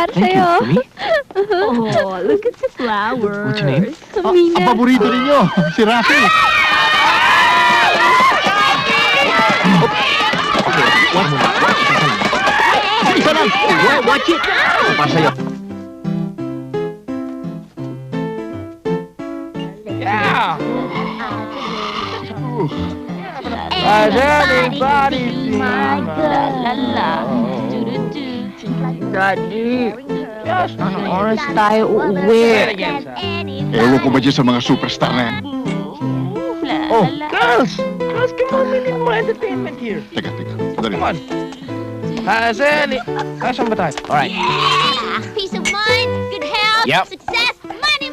para sa'yo. For me? Oh, look at the flowers. What's your name? Ang paborito ninyo, si Rafi. Okay, wag mo na. Isa lang. Watch it! Para sa'yo. Yeah! Everybody my girl. La la. Daddy, just an oras tayo uuwi. Ewan ko ba dyan sa mga superstar na yan? Oh, girls! Girls, come on, we need more entertainment here. Teka. Dali. Come on. Hazel, asan ba tayo? Alright. Yeah! Peace of mind, good health, Yep. success, money.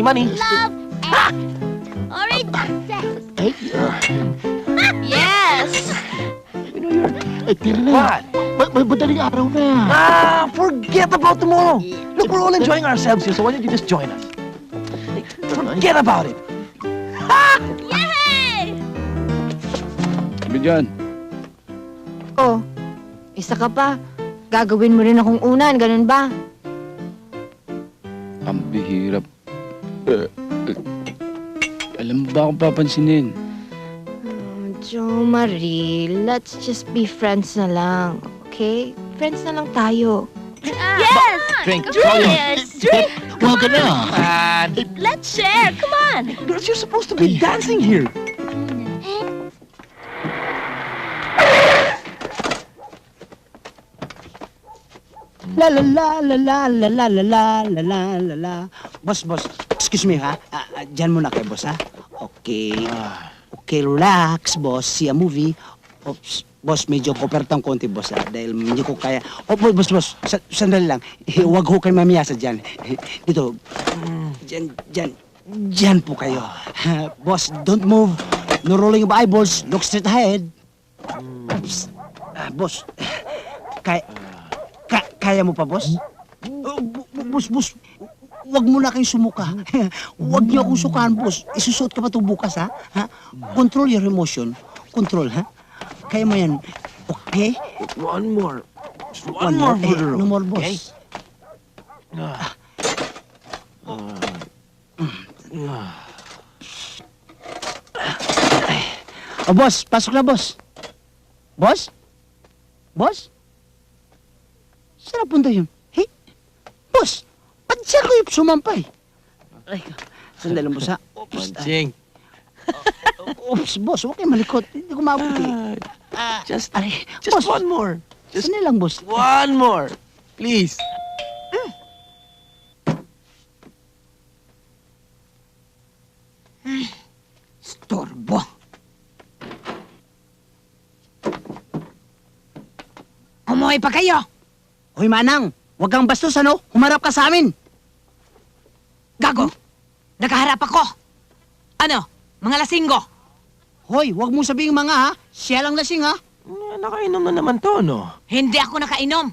Money. Love, and orange success. Yes! Ay, tira na. What? Madaling araw na. Forget about tomorrow. Look, we're all enjoying ourselves here, so why don't you just join us? Forget about it. Yay! Sabi dyan. Oh, isa ka pa. Gagawin mo rin akong unan, ganun ba? Ang bihirap. Alam mo ba akong papansinin? Jo Marie, let's just be friends na lang, okay? Friends na lang tayo. Yes! Drink. Drink! Huwag ka na. Let's share, come on! Girls, you're supposed to be dancing here. La la la la la la la la la la la la la. Boss, excuse me ha. Diyan muna kayo, boss ha. Okay. Okay, relax, boss. See a movie. Oops, boss, medyo kopertang konti, boss ha. Dahil hindi ko kaya. Oh, boss. Sandali lang. Huwag ho kayo mamiyasa dyan. Dito. Diyan po kayo. Boss, don't move. No rolling of eyeballs. Look straight ahead. Oops. Boss. Kaya mo pa, boss? Boss, wag mo na kayong sumuka. Wag niyo akong sukahan, boss. Isusuot ka pa ito bukas, ha? Control your emotion. Control, ha? Kaya mo yan. Okay? One more. Just One one more more. for the road. No more, Okay? boss. Boss, pasok na, boss. Boss? Boss? Saan napunta yun? Hey, boss, ba't siya kayo sumampay? Ay, sandali lang, boss, ha? Oops, Pansing. oops, boss, huwag kayo malikot. Hindi ko mabuti. Just boss, one more. sandali lang, boss. One more. Please. Storbo. Umuwi pa kayo. Hoy, Manang, huwag kang bastos, ano? Humarap ka sa amin. Gago. Nakaharap ako. Ano? Mga lasinggo. Hoy, huwag mong sabihin mga, ha? Siya lang lasing, ha? Nakainom na naman to, no? Hindi ako nakainom.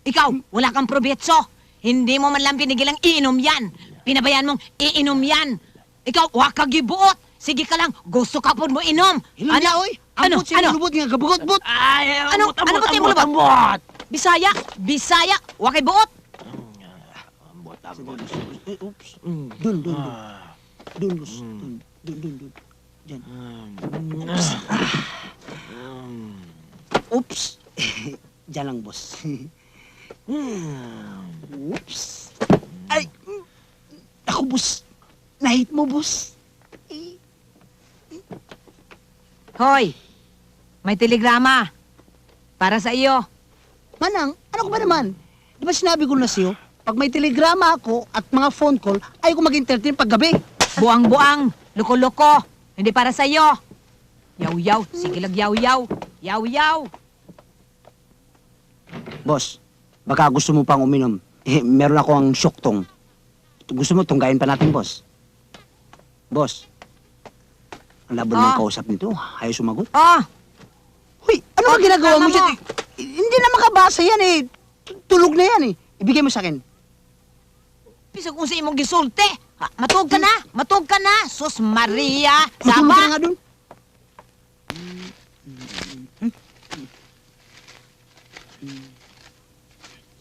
Ikaw, wala kang probyetso. Hindi mo man lang pinigilang iinom yan. Pinabayaan mong iinom yan. Ikaw, wag ka gibuot. Sige ka lang, gusto ka po mo inom. Hilong niya, oy. Ambot siya lulubot nga, gabugot-but. Ay, Ano? Ano ba tayo ambot? Bisaya, wag kay buot. Oops. Dun. Dun, boss. Dun. Diyan. Oops. Diyan lang, boss. Oops. Ay! Ako, boss. Nahit mo, boss. Hoy, may telegrama. Para sa iyo. Manang, ano ko ba naman? Di ba sinabi ko na sa'yo, pag may telegrama ako at mga phone call, ayaw ko mag-entertain paggabi. Buang-buang, loko-loko. Hindi para sa iyo. Yaw-yaw, sige lang yaw-yaw. Yaw-yaw. Boss, baka gusto mo pang uminom. Meron ako ang syoktong. Gusto mo, tunggayin pa natin, boss. Boss, ang labo ng kausap nito. Ayaw sumagot. Hoy, ano ba ginagawa mo siya? Hindi na makabasa yan eh. Tulog na yan eh. Ibigay mo sa akin. Bisa kung sa imong gisulti. Matug ka na. Sus Maria. Matulog ka na Sama. nga dun.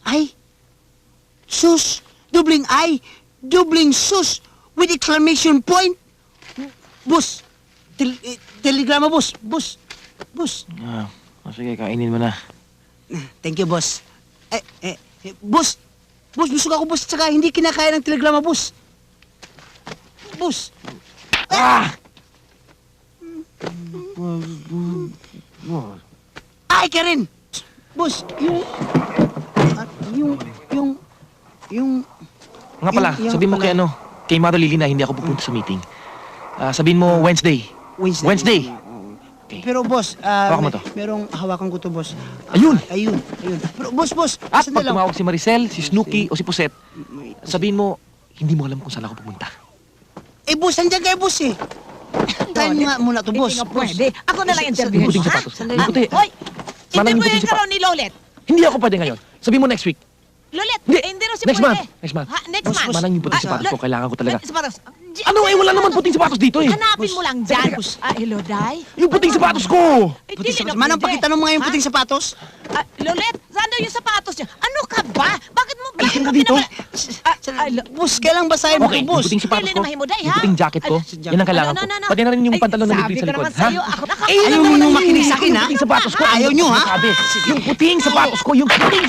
Ay, sus, dubling I, dubling sus, with exclamation point. Boss, telegrama, boss. Boss. Sige, kainin mo na. Thank you, boss. Boss. Boss, busog ako, boss. Tsaka hindi kinakaya ng telegrama, boss. Boss. Ay, Karen! Boss, yung... Nga pala, Yung sabihin mo pala. kay Maro Lili na hindi ako pupunta sa meeting. Sabihin mo Wednesday. Wednesday. Okay. Pero, boss, Hawakan mo to. merong hawakan ko to, boss. Ayun! Ayun. Pero, boss, At sandali pag lang. tumawag si Maricel, si Snooki o si Puset, sabihin mo, hindi mo alam kung saan ako pupunta. Boss, andyan kayo, boss, eh. Tayo nga muna to, boss. Hindi nga pwede. Ako na lang interviewin Puting mo, ha? sapatos. Sandali. Puti. Hoy! Manang Interviewin puting ka sapatos. raw ni Lolet. Hindi ako pwede ngayon. Sabihin mo next week. Lolet, Hindi. hindi raw si Next pwede. month. Next month. Ha? Next Boss, month. Manang yung puting sapatos ko, kailangan ko talaga. Sapatos. Ano eh, wala naman puting sapatos dito eh. Hanapin mo lang dyan. Hello, Day? Yung puting sapatos ko! Puting sapatos. Manang, pakitanong mo nga yung puting sapatos. Lolet, saan daw yung sapatos niya? Ano ka ba? Bakit mo Alisin ka dito. Boss, kailang basahin mo Okay, to, yung boss? puting sapatos Hindi ko, naman himuday, yung ha? puting jacket ko, yan ang kailangan ko. Pati na rin yung pantalon na libre sa likod, ha? Ayaw niyo makinig sa akin, ha? Yung puting sapatos ko, Ayaw niyo, ha? Sabi, yung puting sapatos ko, yung puting...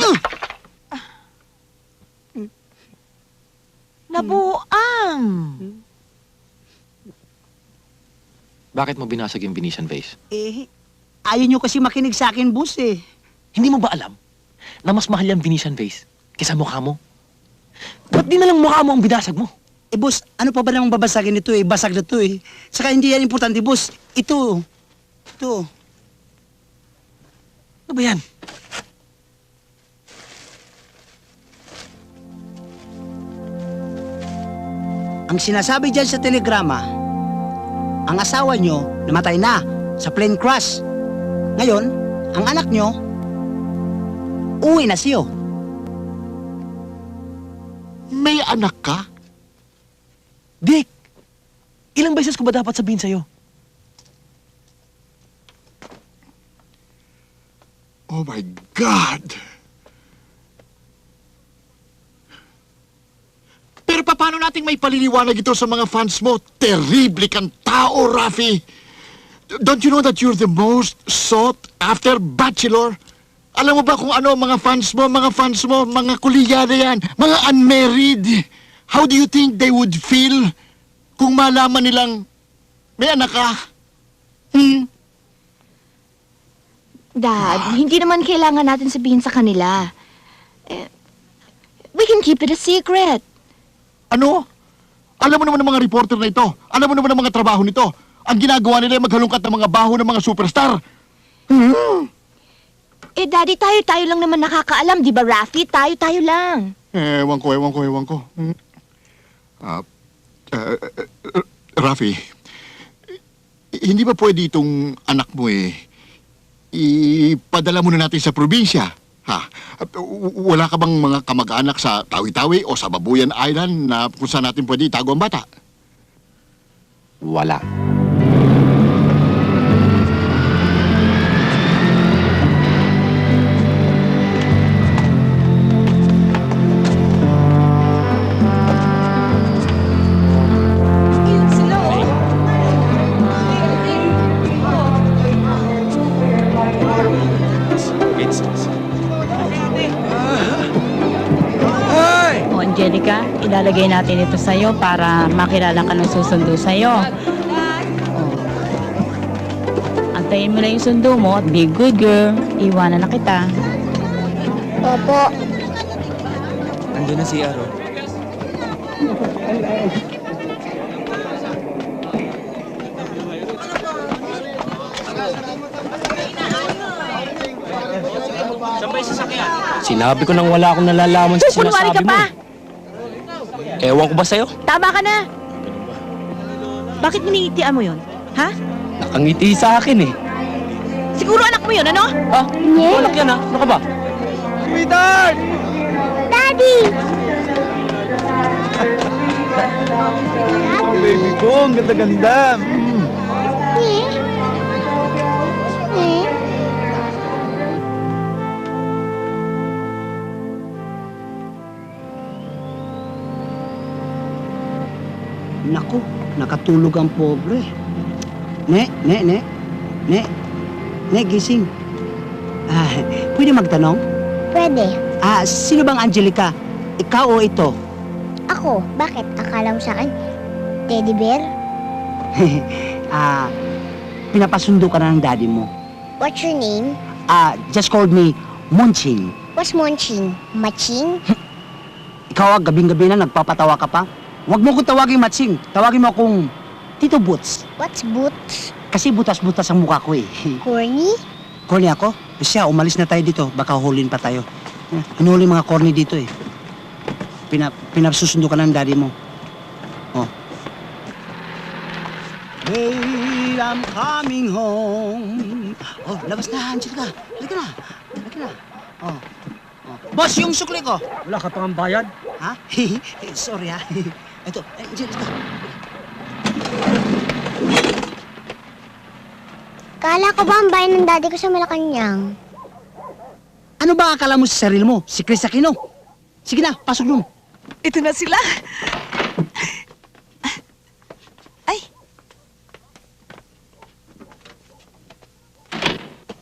Nabuang. Bakit mo binasag yung Venetian vase? Ayaw niyo kasi makinig sa akin, boss, eh. Hindi mo ba alam na mas mahal yung Venetian vase kaysa mukha mo? Ba't di na lang mukha mo ang binasag mo? Boss, ano pa ba namang babasagin ito, eh? Basag na to, eh. Saka hindi yan importante, boss. Ito. Ano ba yan? Ang sinasabi dyan sa telegrama, ang asawa nyo namatay na sa plane crash. Ngayon, ang anak nyo, uwi na siyo. May anak ka? Dick! Ilang beses ko ba dapat sabihin sa'yo? Oh my God! Pero paano nating may paliliwanag ito sa mga fans mo? Terrible kang tao, Rafi! Don't you know that you're the most sought-after bachelor? Alam mo ba kung ano ang mga fans mo, mga kuliya na yan, mga unmarried? How do you think they would feel kung malaman nilang may anak ka? Dad, hindi naman kailangan natin sabihin sa kanila. We can keep it a secret. Ano? Alam mo naman ng mga reporter na ito. Alam mo naman ng mga trabaho nito. Ang ginagawa nila ay maghalungkat ng mga baho ng mga superstar. Daddy, tayo lang naman nakakaalam, di ba, Rafi? Tayo lang. Ewan ko. Rafi, hindi ba pwede itong anak mo ipadala muna natin sa probinsya? Ha? Wala ka bang mga kamag-anak sa Tawi-Tawi o sa Babuyan Island na kung saan natin pwede itago ang bata? Wala. Ayun sila, oh. O, Angelica, ilalagay natin ito sa'yo para makilala ka ng susundo sa'yo. Antayin mo lang yung sundo mo at be good girl. Iwanan na kita. Opo. Andun na si Aro. Sinabi ko nang wala akong nalalaman sa Kunwari ka sinasabi mo. pa. Ewan ko ba sa'yo? Tama ka na. Bakit miningitian mo yun? Ha? Nakangiti sa akin eh. Siguro anak mo yun, ano? Ah, walak yan ah. Ano ka ba? Daddy! Baby ko, ang ganda-ganda. Naku, nakatulog ang pobre. Ne, gising. Pwede magtanong? Pwede. Sino bang Angelica? Ikaw o ito? Ako, bakit? Akala mo sa akin, teddy bear? Pinapasundo ka na ng daddy mo. What's your name? Just called me Monching. What's Monching? Maching? Ikaw, gabing-gabi na nagpapatawa ka pa. Huwag mo kong tawagin Maching. Tawagin mo akong Tito Boots. What's boots? Kasi butas-butas ang mukha ko eh. Corny? Corny ako? Siya, umalis na tayo dito. Baka hulin pa tayo. Hinuli mga corny dito eh. Pinasusundo ka ng daddy mo. Oh. Babe, I'm coming home. Oh, labas na, Angelica. Halika na. Oh. Boss, yung sukli ko. Wala ka pang bayad? Ha? Sorry ha. Ito, Angelica. Kala ko ba ang bayan ng daddy ko sa Malacanang? Ano ba akala mo sa sarili mo? Si Chris Aquino. Sige na, pasok dun. Ito na sila. Ay.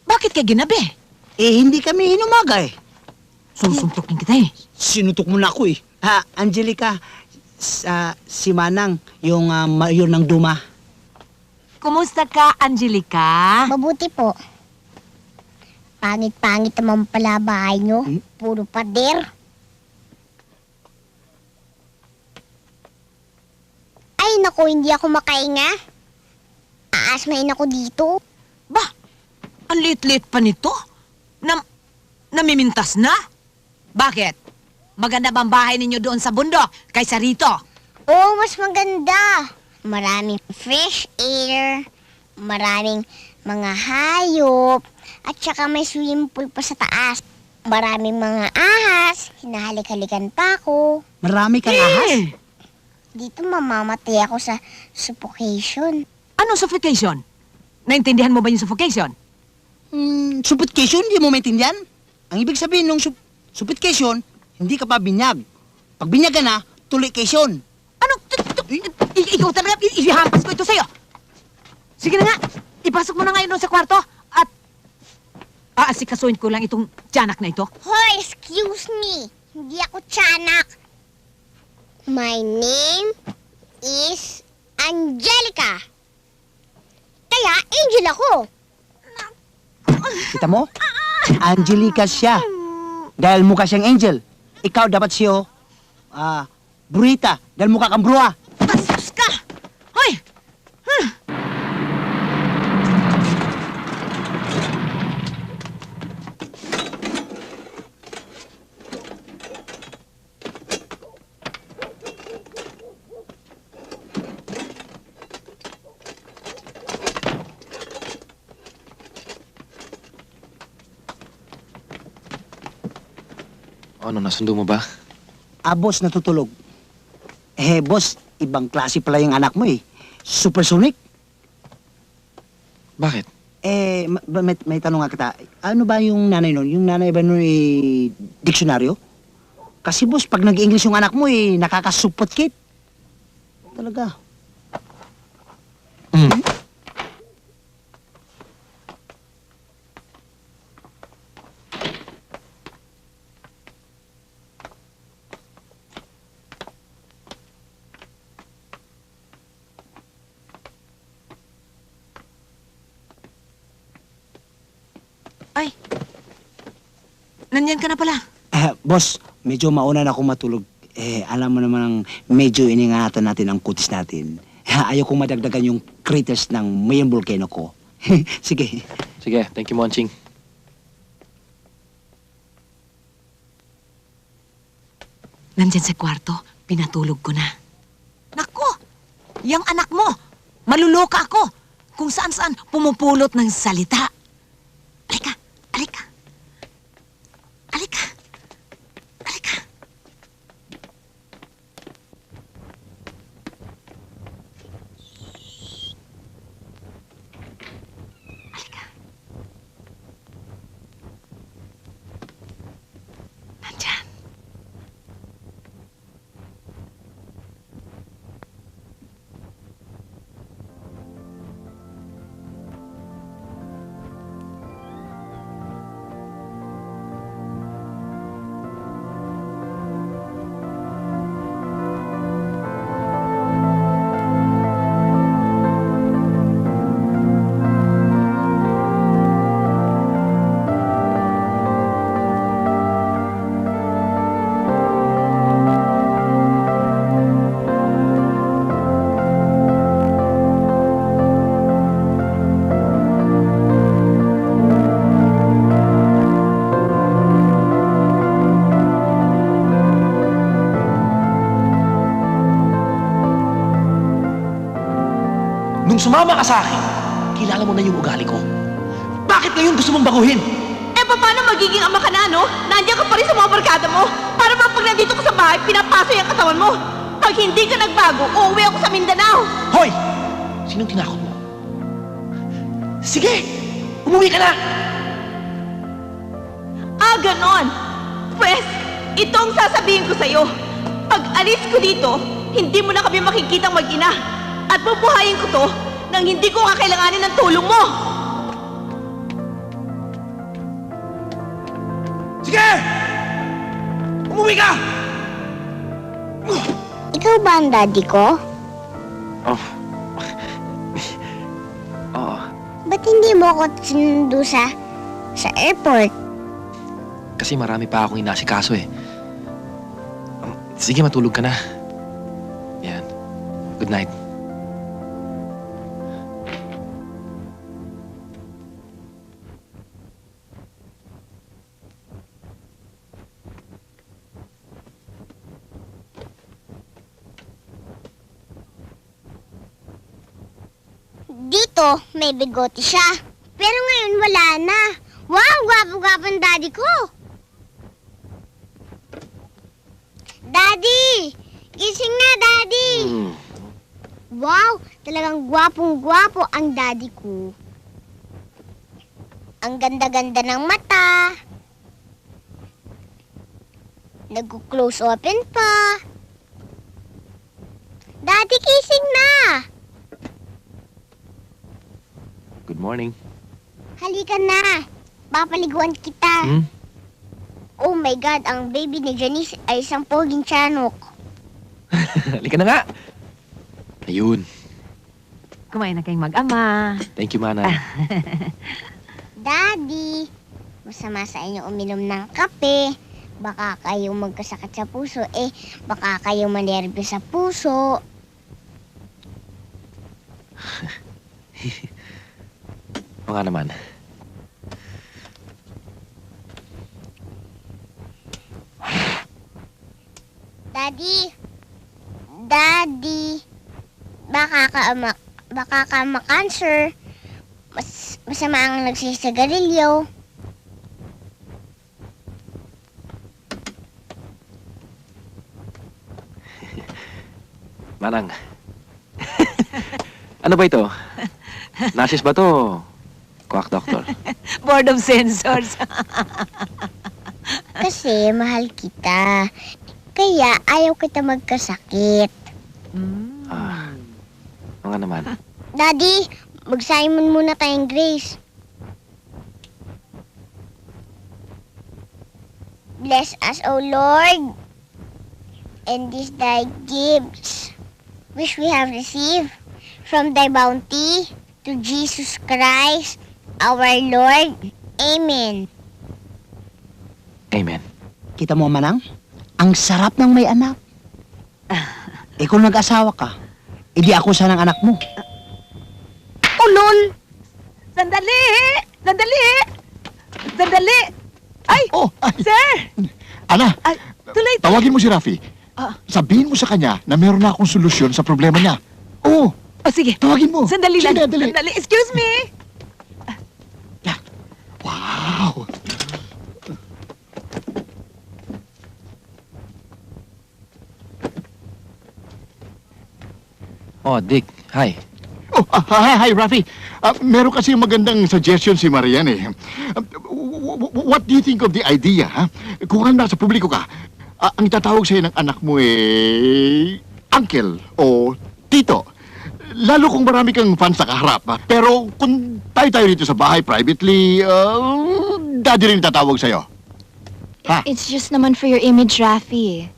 Bakit ka ginabi? Hindi kami hinumaga eh. Susuntukin kita eh. Sinutok mo na ako eh. Angelica, si Manang, yung mayor ng Duma. Kumusta ka, Angelica? Mabuti po. Pangit-pangit naman pala bahay nyo. Puro pader. Ay, naku, hindi ako makainga. Aasmahin ako dito. Ba, ang lit-lit pa nito. Namimintas na? Bakit? Maganda bang bahay ninyo doon sa bundok kaysa rito? Oo, mas maganda. Maraming fresh air, maraming mga hayop, at saka may swimming pool pa sa taas. Maraming mga ahas, hinahalik-halikan pa ako. Marami kang ahas. Dito mamamatay ako sa suffocation. Anong suffocation? Naintindihan mo ba yung suffocation? Suffocation, hindi mo maintindihan? Ang ibig sabihin ng suffocation, hindi ka pa binyag. Pag binyag ka na, tulication. Anong? Ikaw talaga, ihampas ko ito sa'yo. Sige na nga, ipasok mo na ngayon doon sa kwarto at aasikasuhin ko lang itong tiyanak na ito. Hoy, excuse me. Hindi ako tiyanak. My name is Angelica. Kaya, Angel ako. Kita mo? Angelica siya. Dahil mukha siyang angel. Ikaw dapat siyo, Burita, dahil mukha kang bruha. Bastos ka! Hoy! Ano, nasundo mo ba? Boss, natutulog. Boss, ibang klase pala yung anak mo eh. Supersonic. Bakit? May tanong nga kita. Ano ba yung nanay nun? Yung nanay ba nun diksyonaryo? Kasi boss, pag nag-English yung anak mo nakakasupplicate. Talaga. Ay, nandyan ka na pala. Boss, medyo mauna na akong matulog. Alam mo naman medyo iningatan natin ang kutis natin. Ayaw kong madagdagan yung craters ng main volcano ko. Sige. Sige, thank you, Monching. Nandyan sa kwarto, pinatulog ko na. Nako, yung anak mo, maluluka ako kung saan-saan pumupulot ng salita. Alika, alika. Alika. Alika. Alika. Nandyan. sumama ka sa akin, kilala mo na yung ugali ko. Bakit ngayon gusto mong baguhin? Eh, paano magiging ama ka na, no? Nandiyan ka pa rin sa mga barkada mo. Para bang pag nandito ka sa bahay, pinapaso yung katawan mo. Pag hindi ka nagbago, uuwi ako sa Mindanao. Hoy! Sinong tinakot mo? Sige! Umuwi ka na! Ah, ganon. Pwes, ito ang sasabihin ko sa'yo. Pag alis ko dito, hindi mo na kami makikitang mag-ina. At bubuhayin ko to nang hindi ko kakailanganin ng tulong mo. Sige! Umuwi ka! Ikaw ba ang daddy ko? Oh. Oo. Ba't hindi mo ako sinundo sa airport? Kasi marami pa akong inasikaso eh. Sige, matulog ka na. Yan. Good night. Dito, may bigote siya. Pero ngayon wala na. Wow, gwapo-gwapo ang daddy ko. Daddy! Gising na, daddy! Wow, talagang gwapong-gwapo ang daddy ko. Ang ganda-ganda ng mata. Nag-close open pa. Daddy, gising na! Good morning. Halika na. Papaliguan kita. Hmm? Oh my God, ang baby ni Janice ay isang poging tiyanok. Halika na nga. Ayun. Kumain na kayong mag-ama. Thank you, Manang. Daddy, masama sa inyo uminom ng kape. Baka kayo magkasakit sa puso. Baka kayo manervyo sa puso. O nga naman. Daddy, baka ka ma-cancer. Masama ang nagsisigarilyo. Manang. Ano ba ito? Nasis ba to? Quack doctor. Board of Censors. Kasi mahal kita. Kaya ayaw kita magkasakit. O nga naman. Daddy, mag-Simon muna tayong grace. Bless us, O Lord, and these thy gifts, which we have received from thy bounty, to Jesus Christ, our Lord. Amen. Amen. Kita mo, Manang? Ang sarap ng may anak. Kung nag-asawa ka, edi ako sana ang anak mo. Ulol! Sandali! Sandali! Sandali! Ay! Oh, ay. Sir! Ana, Ay, tuloy! tawagin mo si Rafi. Sabihin mo sa kanya na meron na akong solusyon sa problema niya. Oo, O sige, tawagin mo. sandali Sige lang. na, dali. Sandali. Excuse me! Wow! Oh, Dick. Hi. Oh, hi, Rafi. Meron kasi magandang suggestion si Marian eh. What do you think of the idea, ha? Kung nasa publiko ka, ang itatawag sa'yo ng anak mo uncle o tito. Lalo kung marami kang fans sa kaharap, ha? Pero kung tayo dito sa bahay privately, daddy rin tatawag sa'yo. Ha? It's just naman for your image, Rafi.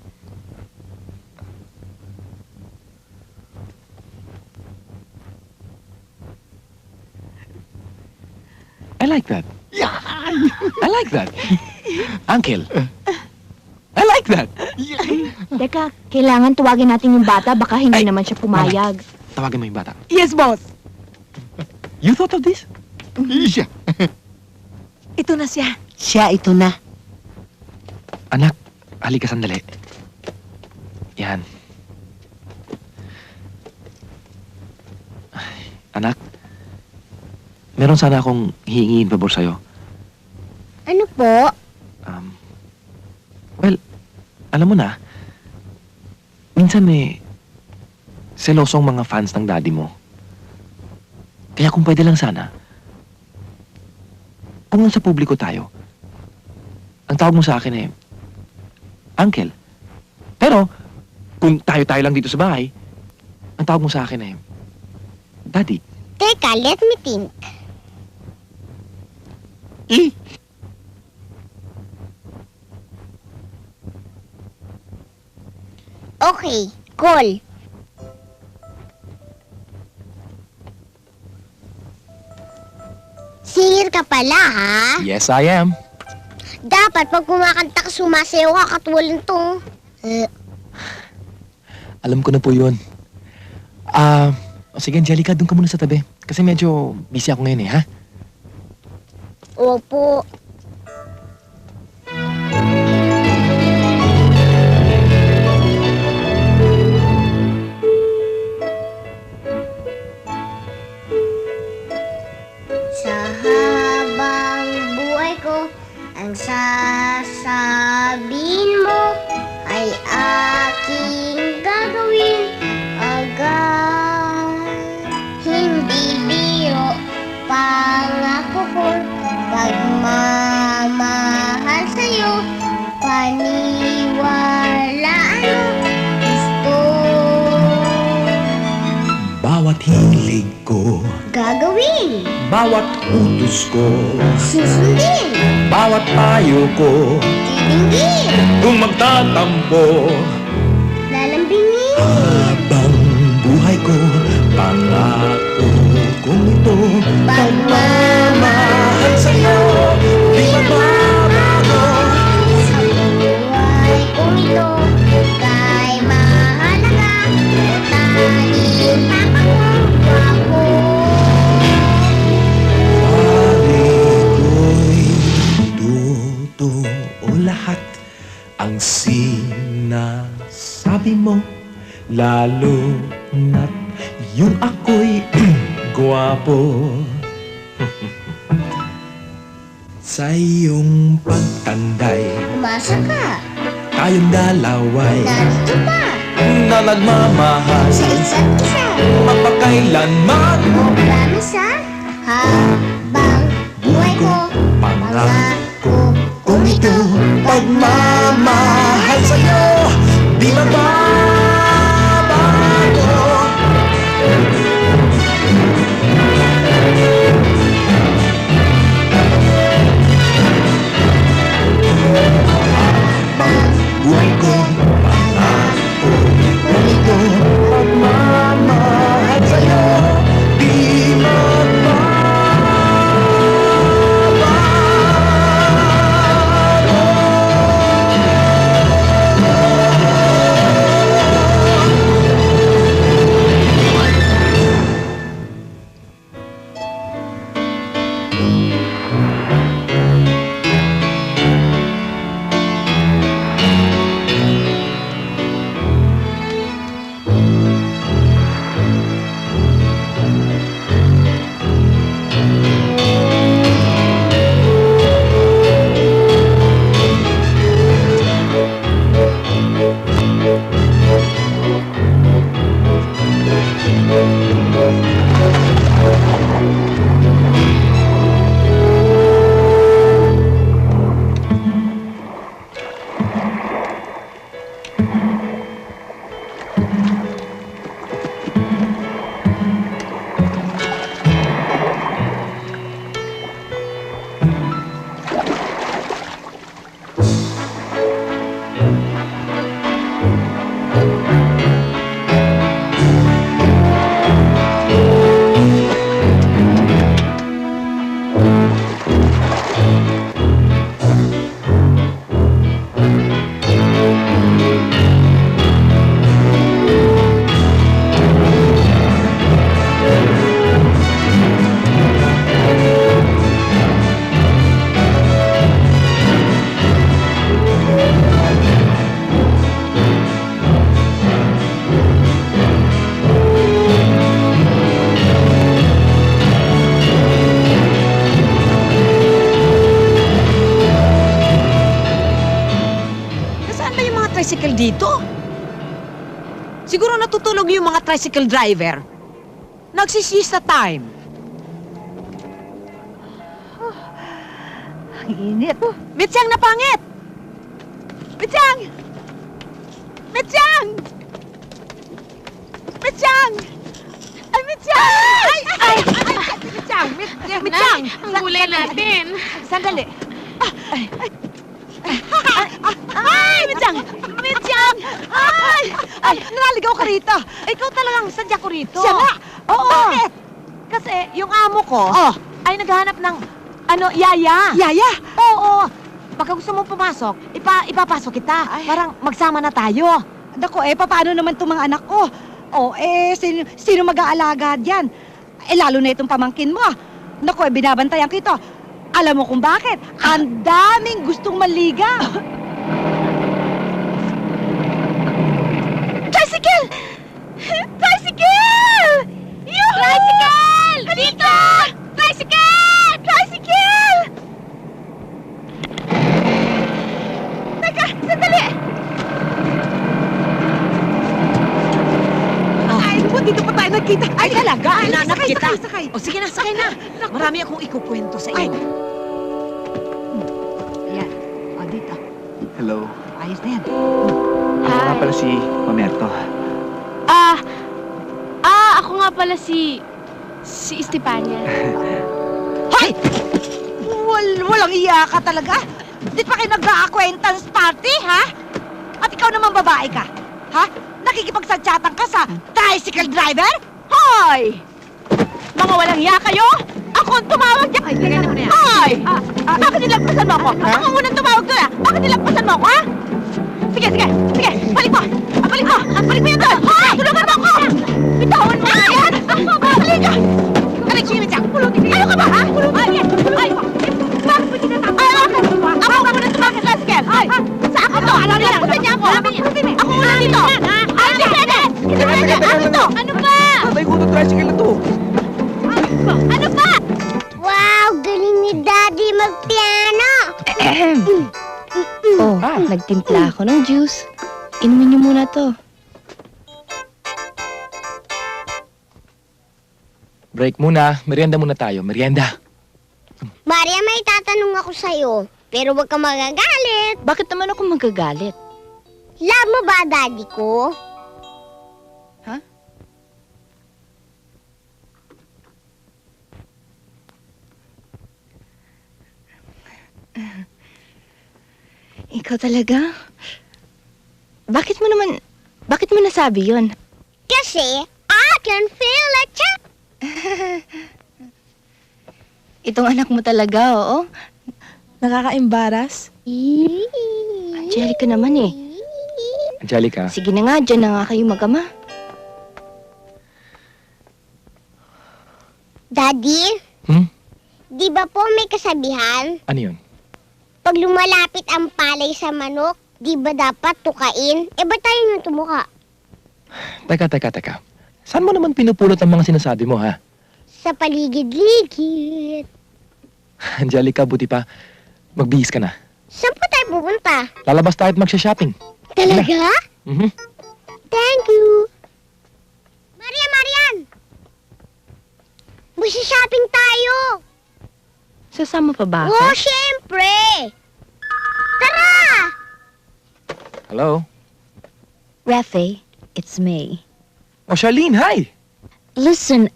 I like that. Yeah. I like that. Uncle. I like that. Teka, kailangan tuwagin natin yung bata, baka hindi naman siya pumayag. Tawagin mo yung bata. Yes, boss. You thought of this? Siya. Ito na siya. Siya ito na. Anak, halika sandali. Yan. Anak, meron sana akong hihingin pabor sa'yo. Ano po? Well, alam mo na, minsan selosong mga fans ng daddy mo. Kaya kung pwede lang sana, kung nasa publiko tayo, ang tawag mo sa akin Uncle. Pero, kung tayo-tayo lang dito sa bahay, ang tawag mo sa akin Daddy. Teka, let me think. Okay, call. Singer ka pala, ha? Yes, I am. Dapat pag kumakanta ka, sumasayaw ka katulad to. Alam ko na po yun. Sige, Angelica, doon ka muna sa tabi. Kasi medyo busy ako ngayon ha? Opo. Sa habang buhay ko, ang sasabihin mo ay aking gagawin agad. Hindi biro, pangako ko, pagmamahal sa'yo, paniwalaan mo, gusto. Bawat hilig ko, Gagawin, bawat utos ko, susundin, bawat payo ko, titinggin, kung magtatampo, lalambingin. habang buhay ko, pangako kong ito, pagmamahal sa'yo, di magbabago. Sa buhay kong ito, kay mahalaga, tanging papangako Totoo lahat ang sinasabi mo, lalo na't yung ako'y gwapo. Sa iyong pagtanday, Umasa ka, tayong dalaway narito pa, na nagmamahal sa isa't isa. magpakailanman. Promise ha, habang buhay ko, Pangako kong ito, pagmamahal sa'yo, di magbabago. Buhay ko, pangako kong ito, pagmamahal sa'yo, di magbabago. dito? Siguro natutulog yung mga tricycle driver. Nagsisista time. Ang init. Mitsang na pangit! Mitsang! Mitsang! Mitsang! Ay, Mitsang! Ay! Mitsang! Mitsang! Ang gulay natin. Sandali. Ay, Mitsang! Mitsang! Ay, nalaligaw ka rito. Ikaw talagang sadya ko rito. Siya nga. Oo. Bakit? Kasi yung amo ko Oh. ay naghahanap ng, yaya. Yaya? Oo. Baka gusto mo pumasok, ipapasok kita. Parang magsama na tayo. Dako, paano naman itong mga anak ko? Sino mag-aalaga diyan? Lalo na itong pamangkin mo. Naku, binabantayan kita. Alam mo kung bakit? Ang daming gustong maligaw. Tricycle! Tricycle! Tricycle! Dito! Tricycle! Tricycle! Teka, sandali! Ay, dito pa tayo nagkita. Ay, talaga? Nanap kita. Sakay. O sige na, sakay na. Marami akong ikukwento sa iyo. Ayan. O, dito. Hello. Ayos na yan. Ako nga pala si Mamerto. Ako nga pala si Estefania. Hoy! Walang iya ka talaga. Di pa kayo nag-acquaintance party, ha? At ikaw naman babae ka, ha? Nakikipagsadyatan ka sa tricycle driver? Hoy! Mga walang iya kayo? Ako ang tumawag niya. Ay, lagay na mo na yan. Hoy! Bakit nilagpasan mo ako? Ako ang unang tumawag doon, ha? Bakit nilagpasan mo ako, ha? Sige! Balik mo! Balik mo yan doon! Hoy! Tulungan mo ako! Bitawan mo nga yan! Balik ka! Balik, sige, Mitsang! Ano ka ba, ha? Ay! Bakit mo tinatapos? Ako ang unang tumawag sa tricycle! Sa ako to! Nilagpasan niya ako! Ako unang dito! Ay, hindi pwede! Hindi pwede! Ano to? Ano ba? Patay ko ng tricycle na to. Ano ba? Wow, galing ni Daddy magpiano. Nagtimpla ako ng juice. Inumin niyo muna to. Break muna. Merienda muna tayo. Merienda. Maria, may tatanong ako sa'yo. Pero huwag ka magagalit. Bakit naman ako magagalit? Love mo ba, Daddy ko? Ikaw talaga? Bakit mo nasabi yun? Kasi, I can feel it. Itong anak mo talaga, oo? Nakaka-embaras? Angelica naman eh. Angelica. Sige na nga, dyan na nga kayo mag-ama. Daddy? Hmm? Di ba po may kasabihan? Ano yun? Pag lumalapit ang palay sa manok, di ba dapat tukain? Ba't tayo nang tumuka? Teka. Saan mo naman pinupulot ang mga sinasabi mo, ha? Sa paligid-ligid. Angelica, buti pa. Magbihis ka na. Saan po tayo pupunta? Lalabas tayo at magsha-shopping. Talaga? Mhm. Thank you. Marian! Magsha-shopping tayo! Sasama pa ba ako? Oh, syempre! Tara! Hello? Rafe, it's me. Oh, Charlene, hi! Listen,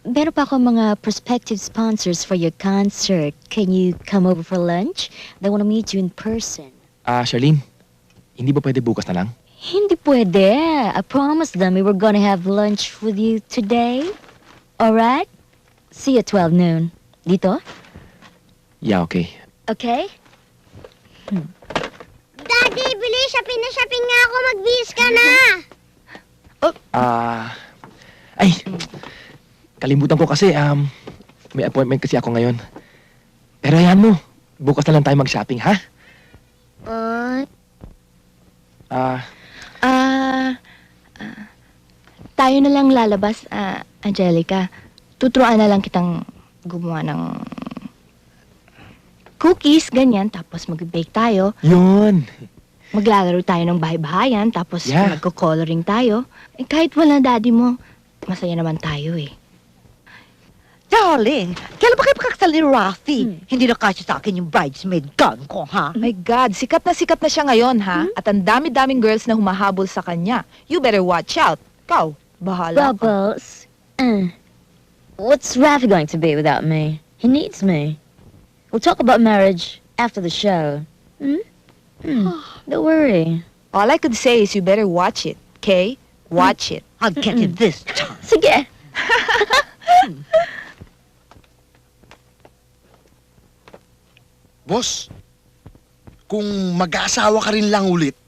meron pa ako mga prospective sponsors for your concert. Can you come over for lunch? They want to meet you in person. Charlene, hindi ba pwede bukas na lang? Hindi pwede. I promised them we were gonna have lunch with you today. Alright? See you at 12 noon. Dito? Yeah, okay. Okay? Daddy, bilis! Shopping na shopping nga ako! Magbihis ka na! Ay, kalimutan ko kasi, may appointment kasi ako ngayon. Pero ayan mo, bukas na lang tayo mag-shopping, ha? Tayo na lang lalabas, Angelica. Tuturuan na lang kitang gumawa ng cookies, ganyan. Tapos mag-bake tayo. Yun. Maglalaro tayo ng bahay-bahayan, tapos Yeah. magko-coloring tayo. Eh, kahit wala daddy mo, masaya naman tayo eh. Darling, kailan ba kayo pakakasal ni Rafi? Hindi na kasya sa akin yung bridesmaid gown ko, ha? My God, sikat na siya ngayon, ha? At ang dami-daming girls na humahabol sa kanya. You better watch out. Ikaw, bahala ka. Bubbles. What's Rafi going to be without me? He needs me. We'll talk about marriage after the show. Don't worry. All I could say is you better watch it, okay? Watch it. I'll get it this time. Sige. Boss, kung mag-aasawa ka rin lang ulit,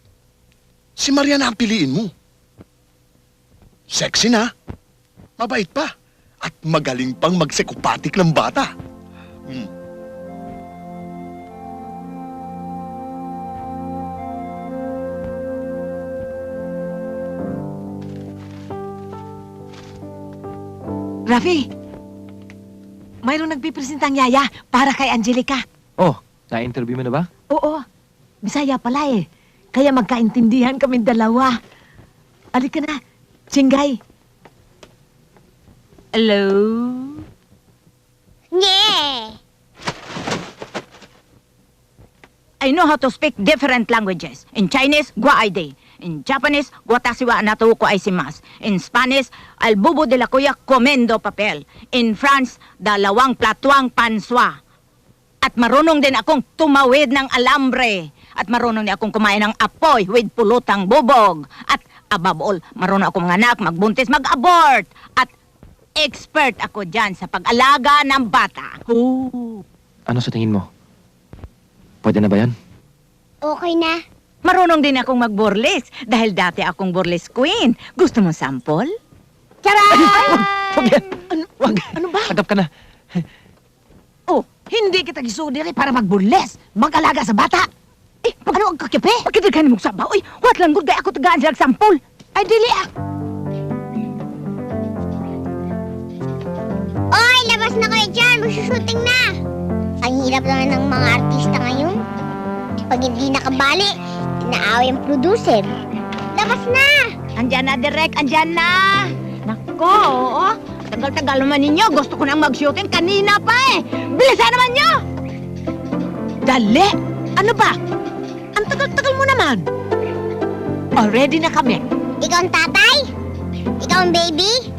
si Maria na ang piliin mo. Sexy na, mabait pa, at magaling pang magsekupatik ng bata. Rafi, mayroong nagpipresentang yaya para kay Angelica. Oh, na-interview mo na ba? Oo, Bisaya pala eh. Kaya magkaintindihan kami dalawa. Alika na, Singgay. Hello? Yeah! I know how to speak different languages. In Chinese, guaide. In Japanese, guatasiwa nato ko ay simas. In Spanish, albubo de la kuya komendo papel. In France, dalawang platuang panswa. At marunong din akong tumawid ng alambre. At marunong din akong kumain ng apoy with pulutang bubog. At above all, marunong akong manganak, magbuntis, mag-abort. At expert ako dyan sa pag-alaga ng bata. Ooh. Ano sa tingin mo? Pwede na ba yan? Okay na. Marunong din akong mag-burlesque dahil dati akong burlesque queen. Gusto mo sample? Charan! Wag yan! Ano ba? Adap ka na. Oh, hindi kita gisudiri para magburles, mag-alaga sa bata. Eh, ano ang kakipi? Pagkitig ka ni mong sabaw, oy, what lang good kaya ako tagaan siya sample. Ay, dili ah. Oy, labas na kayo dyan. Magsushooting na. Ang hirap naman ng mga artista ngayon. Pag hindi nakabali, inaaway ang producer. Labas na! Andyan na, direct, andyan na. Nako, oo. Tagal-tagal naman ninyo. Gusto ko nang mag-shooting kanina pa eh. Bilisan naman nyo! Dali! Ano ba? Ang tagal-tagal mo naman. Already na kami. Ikaw ang tatay? Ikaw ang baby?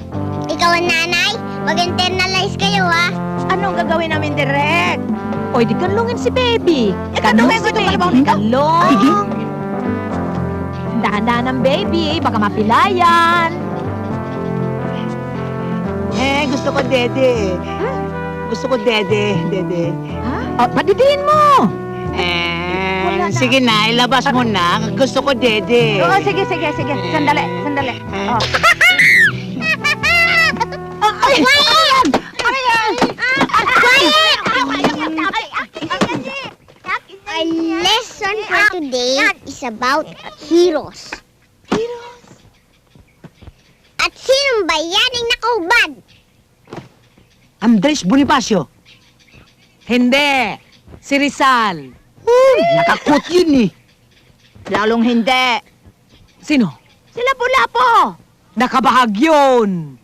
Ikaw ang nanay? Mag-internalize kayo, ha? Anong gagawin namin, direct? Oy, di kanlungin si baby. Kanong si baby? Kanlong. Dahan-dahan ng baby. Baka mapilayan. Gusto ko dede. Gusto ko dede. Oh, padidiin mo. Sige na, ilabas mo na. Gusto ko dede. Oo, sige. Sandali. Oh. Our lesson for today is about heroes. At sinong bayaning nakahubad? Andres Bonifacio. Hindi. Si Rizal. Nakakot yun eh. Lalong hindi. Sino? Si Lapu-Lapu. Nakabahag yun.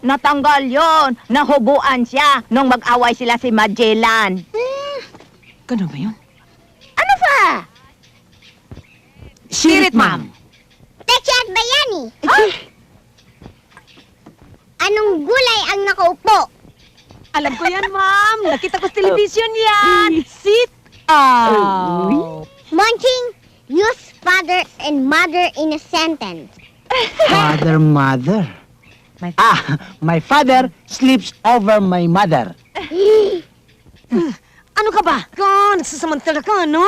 Natanggal yon. Nahubuan siya nung mag-away sila si Magellan. Ganun ba yun? Ano pa? Sirit, ma'am. Techi at bayani. Anong gulay ang nakaupo? Alam ko yan, ma'am. Nakita ko sa television yan. Sit-out. Munching, use father and mother in a sentence. Father, mother. My father sleeps over my mother. Ano ka ba? Nagsasamantala ka, no?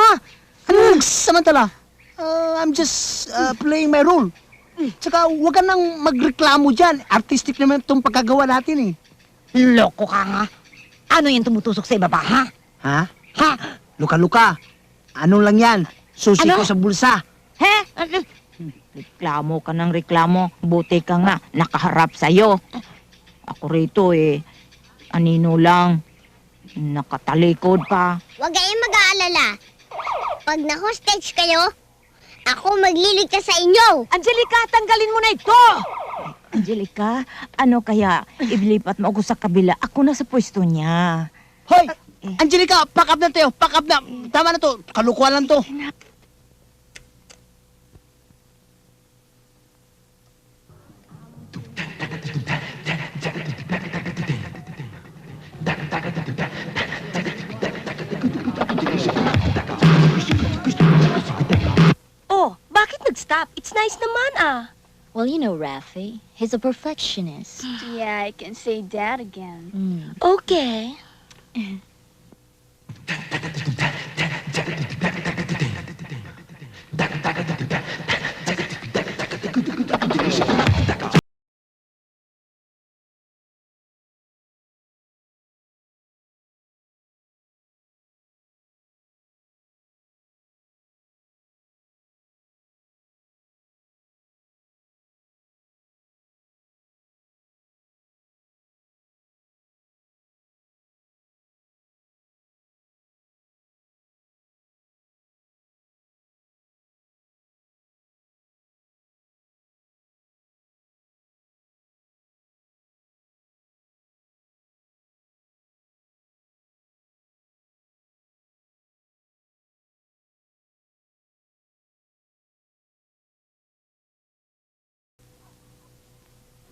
Ano samantala? I'm just playing my role. Tsaka huwag ka nang magreklamo dyan. Artistic naman itong pagkagawa natin eh. Loko ka nga. Ano yung tumutusok sa ibaba, ha? Ha? Luka-luka. Ano lang yan? Susi ko sa bulsa. He? Reklamo ka ng reklamo. Buti ka nga, nakaharap sa'yo. Ako rito eh, anino lang. Nakatalikod pa. Huwag kayong mag-aalala. Pag na-hostage kayo, Ako magliligtas sa inyo! Angelica, tanggalin mo na ito! Angelica, ano kaya ilipat mo ako sa kabila? Ako na sa pwesto niya. Hoy! Angelica, pack up na tayo. Pack up na. Tama na to. Kalukuhan lang to. Oh, bakit nag-stop? It's nice naman ah. Well, you know, Rafi, he's a perfectionist. Yeah, I can say that again. Okay.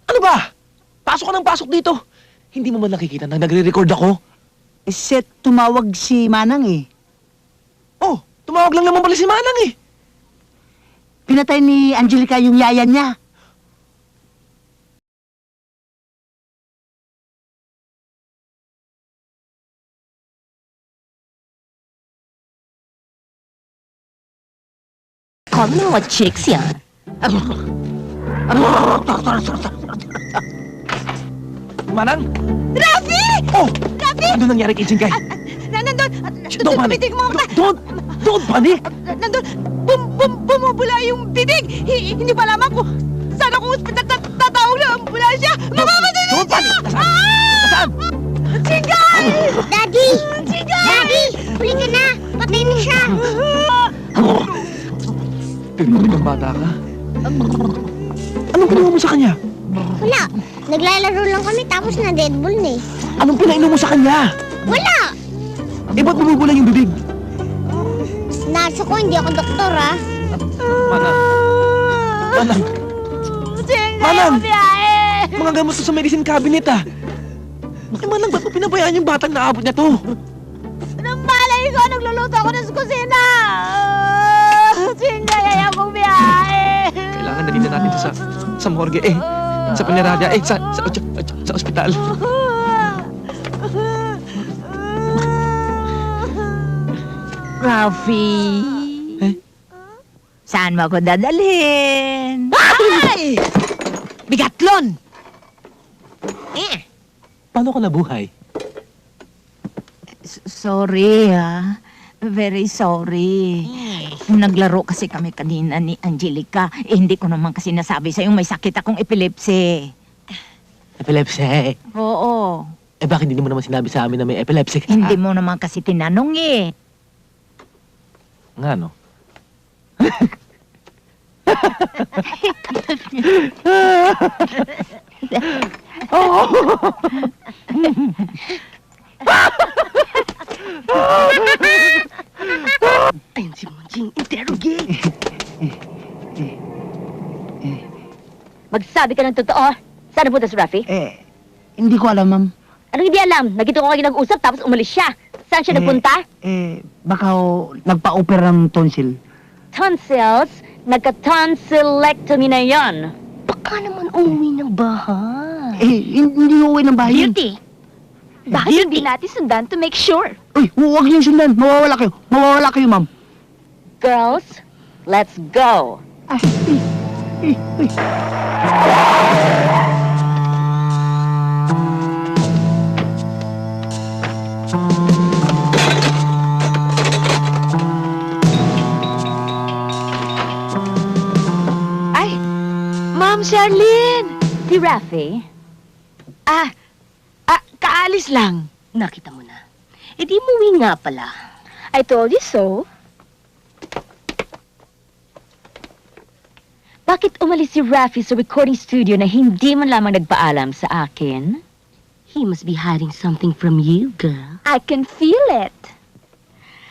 Ano ba? Pasok ka ng pasok dito. Hindi mo man nakikita na nagre-record ako? Set, tumawag si Manang eh. Oh, tumawag lang naman pala si Manang eh. Pinatay ni Angelica yung yaya niya. Kami ng mga chicks yan. Manang! Rafi! Oh! Rafi! Ano nangyari kay Jingay? Nandun! Don't panic! Don't panic! Nandun! Bumubula yung bibig! Hindi pa lamang ko! Sana kung ospital tatawag na ambulansya! Mamamatay na Don't panic! Nasaan? Nasaan? Chingay! Daddy! Chingay! Daddy! Huli ka na! Patay na siya! Tignan ng bata ka. Anong ginawa mo sa kanya? Wala. Naglalaro lang kami tapos na deadball na eh. Anong pinainom mo sa kanya? Wala! Eh, ba't bumubula yung bibig? Nasa ko, hindi ako doktor ah. Manang! Manang! Manang! Mga gamot to sa medicine cabinet ah! Eh, Manang, ba't mo pinabayaan yung batang naabot niya to? Malay ko! Nagluluto ako ng kusina! Chingay! Ayaw kong biyahe! Kailangan dalhin na natin to sa morgue eh. Sa panyaradya eh. Sa ospital. Rafi. Eh? Saan mo ako dadalhin? Ay! Bigatlon! Paano ka nabuhay? Sorry ah. Very sorry. Naglaro kasi kami kanina ni Angelica. Hindi ko naman kasi nasabi sa'yo may sakit akong epilepsy. Epilepsy. Oo. Eh bakit hindi mo naman sinabi sa amin na may epilepsy ka? Hindi mo naman kasi tinanong eh. Nga no? Ayun si Monjing, interrogate! Magsabi ka ng totoo. Saan napunta si Rafi? Hindi ko alam, ma'am. Anong hindi alam? Nagkita ko kayo nag-usap tapos umalis siya. Saan siya nagpunta? Baka nagpa-opera ng tonsil. Tonsils? Nagka-tonsillectomy na yon. Baka naman umuwi ng bahay. Hindi uwi ng bahay yun. Beauty! Bakit hindi natin sundan to make sure? Uy, huwag niyong sundan. Mawawala kayo. Mawawala kayo, ma'am. Girls, let's go. Ay! Ma'am Charlene! Si Rafi? Kaalis lang. Nakita mo na. E di umuwi nga pala. I told you so. Bakit umalis si Rafi sa recording studio na hindi man lamang nagpaalam sa akin? He must be hiding something from you, girl. I can feel it.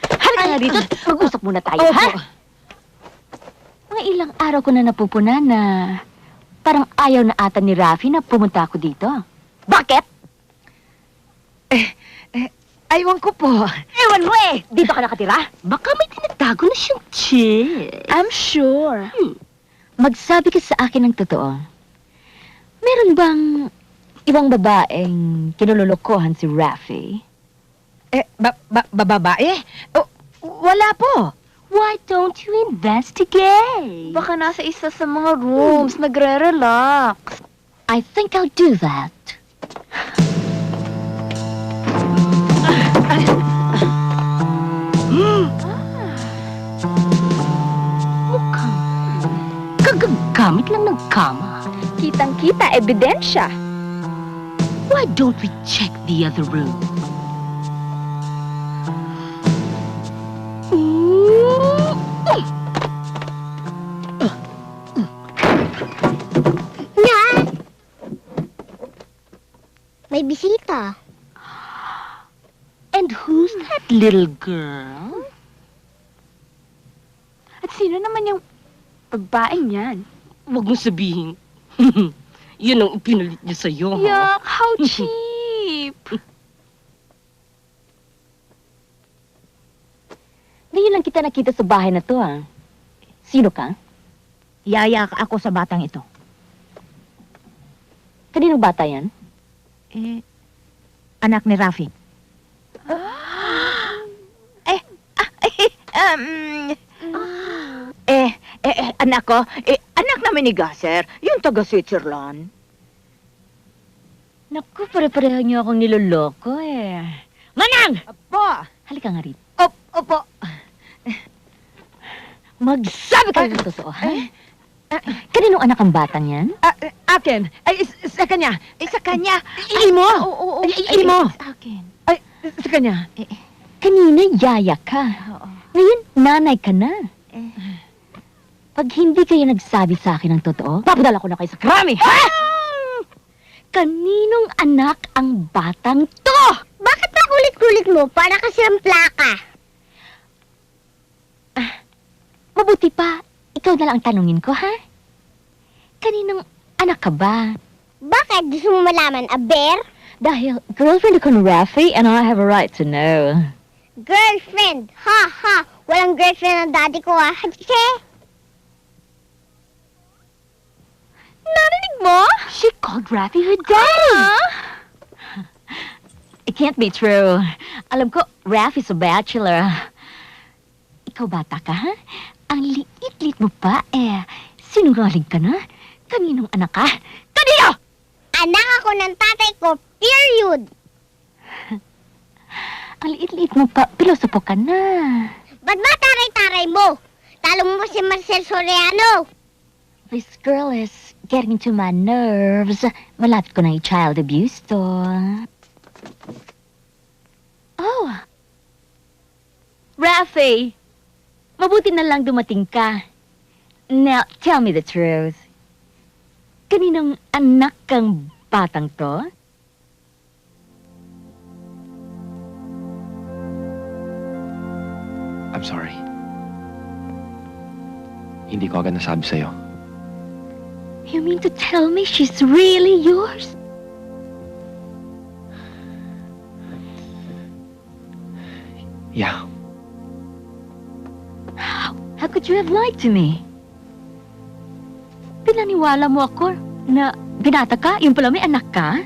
Halika nga dito, mag-usap muna tayo, ha? Mga ilang araw ko na napupunan na parang ayaw na ata ni Rafi na pumunta ako dito. Bakit? Aywan ko po. Ewan mo eh! Dito ka nakatira? Baka may tinatago na siyang chick. I'm sure. Magsabi ka sa akin ng totoo. Meron bang ibang babaeng kinululukohan si Rafi? Babae? Oh, wala po. Why don't you investigate? Baka nasa isa sa mga rooms, nagre-relax. I think I'll do that. Mukhang kagagamit lang ng kama. Kitang-kita, ebidensya. Why don't we check the other room? May bisita. And who's that little girl? At sino naman yung babaeng yan? Huwag mo sabihin. Yun ang ipinalit niya sa'yo, ha? Yuck, how cheap! Ngayon lang kita nakita sa bahay na to, ah. Sino ka? Yaya ako sa batang ito. Kaninong bata yan? Anak ni Rafi. Anak ko, anak namin ni Gasser, yung taga Switzerland. Naku, pare-pareho niyo akong niloloko, eh. Manang! Opo! Halika nga rito. Opo. Magsabi kayo ng totoo, ha? Kaninong anak ang batang yan? Akin. Ay, sa kanya. Sa kanya. Imo. Imo. Akin. Ay, sa kanya. Kanina, yaya ka. Ngayon, nanay ka na. Pag hindi kayo nagsabi sa akin ng totoo, papadala ko na kayo sa krami, ha? Kaninong anak ang batang to? Bakit ang kulit-kulit mo? Para kasi ang plaka. Mabuti pa, ikaw na lang ang tanungin ko, ha? Kaninong anak ka ba? Bakit? Gusto mo malaman? A bear? Dahil girlfriend ako ni Rafi and I have a right to know. Girlfriend! Ha ha! Walang girlfriend ang daddy ko, ha? Hadse! Narinig mo? She called Rafi her daddy. It can't be true. Alam ko, Rafi's a bachelor. Ikaw bata ka, ha? Ang liit-liit mo pa, sinungaling ka na? Kaninong anak ka? Kanino? Anak ako ng tatay ko, period! Ang liit-liit mo pa, pilosopo ka na. Ba't ba taray-taray mo? Talo mo ba si Marcel Soriano? This girl is getting into my nerves. Malapit ko na yung child abuse to. Oh! Rafi! Mabuti na lang dumating ka. Now, tell me the truth. Kaninong anak kang batang to? I'm sorry. Hindi ko agad nasabi sa'yo. You mean to tell me she's really yours? Yeah. How could you have lied to me? Pinaniwala mo ako na binata ka, yung pala may anak ka?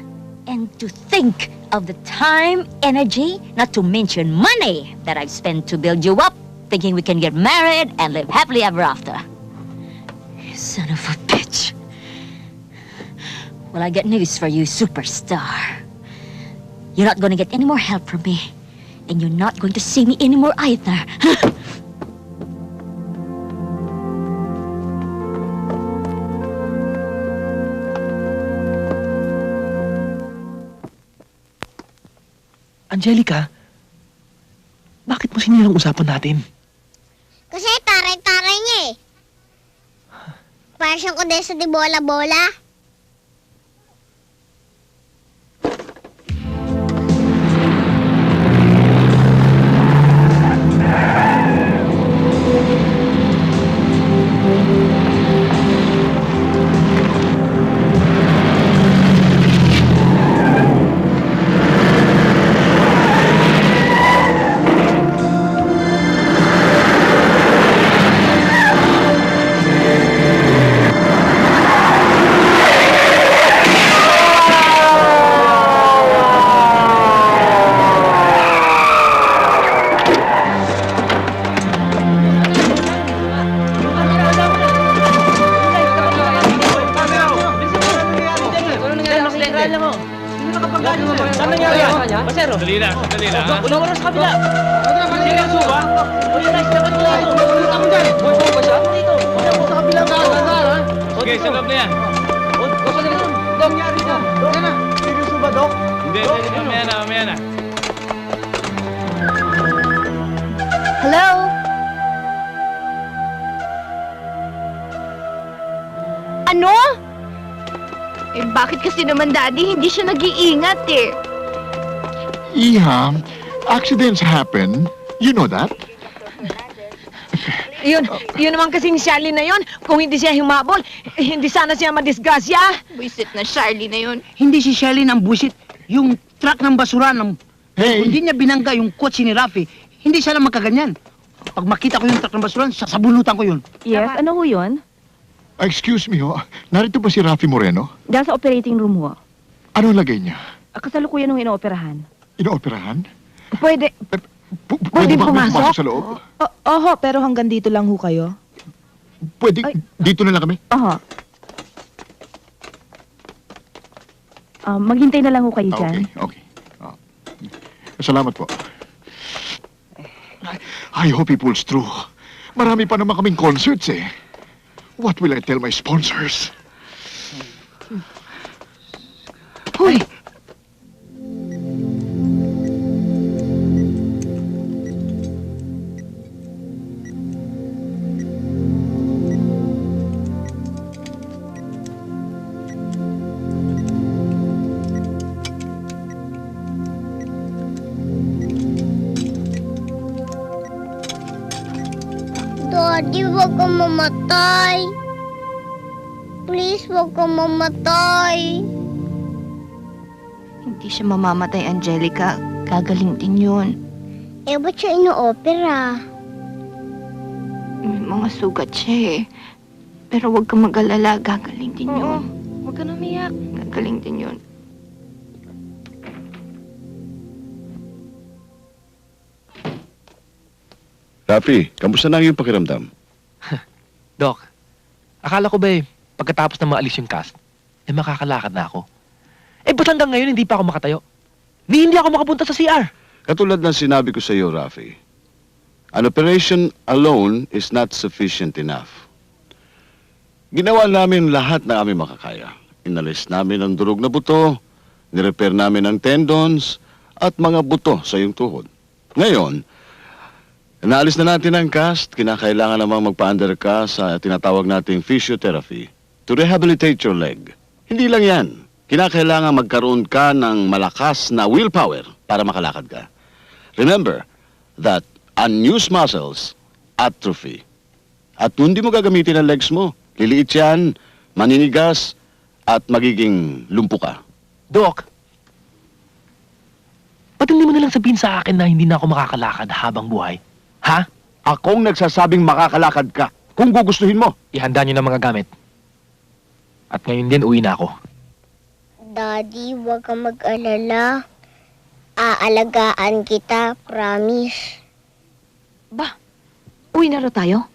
And to think of the time, energy, not to mention money that I've spent to build you up, thinking we can get married and live happily ever after. You son of a bitch. Well, I got news for you, superstar. You're not gonna get any more help from me. And you're not going to see me anymore either. Angelica, bakit mo sinirang usapan natin? Kasi taray-taray niya eh. Para siyang kondesa de bola-bola. Dali lang, ha? Ulang sa kabila. Seryoso ba? O yun, nice naman mo. Punta mo dyan. Boy, basa mo dito. Punta mo sa kabila. Ha? Okay, sa loob na yan. Baka na rin. Dok, nyari dyan. Dok, yan na. Seryoso ba, Dok? Hindi, mamaya na. Hello? Ano? Eh, bakit kasi naman, Daddy, hindi siya nag-iingat eh? Iha, accidents happen. You know that? Yun naman kasing Charlie na yun. Kung hindi siya humabol, hindi sana siya madisgrasya. Buisit na Charlie na yun. Hindi si Shelly ng busit. Yung truck ng basura ng... Hey! Hindi niya binangga yung kotse ni Rafi. Hindi siya lang magkaganyan. Pag makita ko yung truck ng basura, sasabunutan ko yun. Yes, ano ho yun? Excuse me, ho. Narito ba si Rafi Moreno? Diyan sa operating room ho. Anong lagay niya? Kasalukuyan nung inooperahan. Inooperahan? Pwede Pwede ba kami pumasok? sa loob? Oho, pero hanggang dito lang ho kayo. Pwede, dito na lang kami? Aha. Maghintay na lang ho kayo dyan. Okay. Salamat po. I hope he pulls through. Marami pa naman kaming concerts eh. What will I tell my sponsors? Hoy! Daddy, wag kang mamatay. Please, wag kang mamatay. Hindi siya mamamatay, Angelica. Gagaling din yun. Eh, ba't siya ino-opera? May mga sugat siya eh. Pero huwag kang mag-alala, gagaling din yun. Huwag ka na umiyak. Gagaling din yun. Rafi, kamusta na ang iyong pakiramdam? Doc, akala ko ba pagkatapos na maalis yung cast, makakalakad na ako. Ba't hanggang ngayon hindi pa ako makatayo? Hindi ako makapunta sa CR. Katulad ng sinabi ko sa iyo, Rafi, an operation alone is not sufficient enough. Ginawa namin lahat na aming makakaya. Inalis namin ang durog na buto, nirepair namin ang tendons, at mga buto sa iyong tuhod. Ngayon, naalis na natin ang cast, kinakailangan namang magpa-under ka sa tinatawag nating physiotherapy to rehabilitate your leg. Hindi lang yan. Kinakailangan magkaroon ka ng malakas na willpower para makalakad ka. Remember that unused muscles atrophy. At kung hindi mo gagamitin ang legs mo, liliit yan, maninigas, at magiging lumpo ka. Doc, ba't hindi mo nalang sabihin sa akin na hindi na ako makakalakad habang buhay? Ha? Akong nagsasabing makakalakad ka kung gugustuhin mo. Ihanda niyo ng mga gamit. At ngayon din, uwi na ako. Daddy, wag kang mag-alala. Aalagaan kita, promise. Ba, uwi na raw tayo?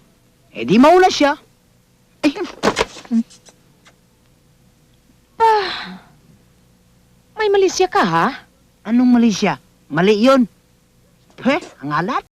Eh di mauna siya. May mali siya ka, ha? Anong mali siya? Mali yun. Ang alat.